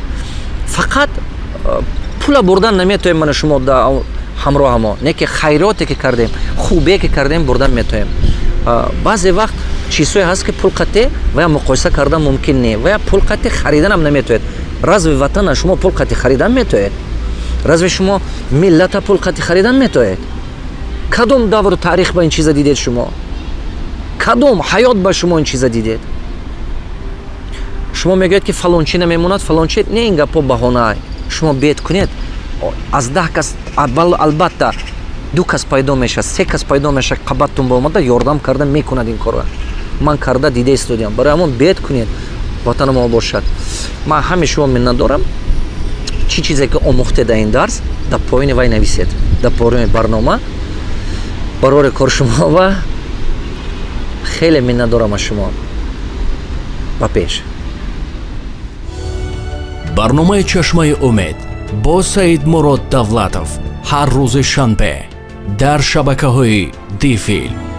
фақат пула бурдан наметавем мана шумо дар ҳамроҳа мо. не ки хайроте ки кардем, хубие ки кардем бурдан метавем. баъзе вақт чизҳое ҳаст ки пул қатъе ва я муқоиса кардан мумкин не. ва я пул қатъе хариданам наметавед. разве ватана шумо пул қатъе харидан метавед? разве шумо миллата пул қатъе харидан метавед? кадом давру таърих ба ин чиза дидед шумо? кадом ҳаёт ба шумо ин чиза дидед? шумо мегӯед ки фалончи намемонад, фалончи не ин гапҳо баҳона ай. шумо бед кунед, аз 10 кас албатта 2 кас пайдо мешад, 3 кас пайдо мешад, қабаттун ба омада ёрдам карда мекунад ин корро. ман карда дида истодиам. барои ҳамон бед кунед, ватани мо бошад. ман ҳами шумо миннат дорам. чӣ чизе ки омӯхтед дар ин дарс, дар поёни вай нависед, дар поёни барнома. барори кор шумо ва хеле миннат дорам аз шумо. ба пеш. барномаи чашмаи умед бо Саид Мурод Давлатов ҳар рӯзи шанбе дар шабакаҳои Дифил.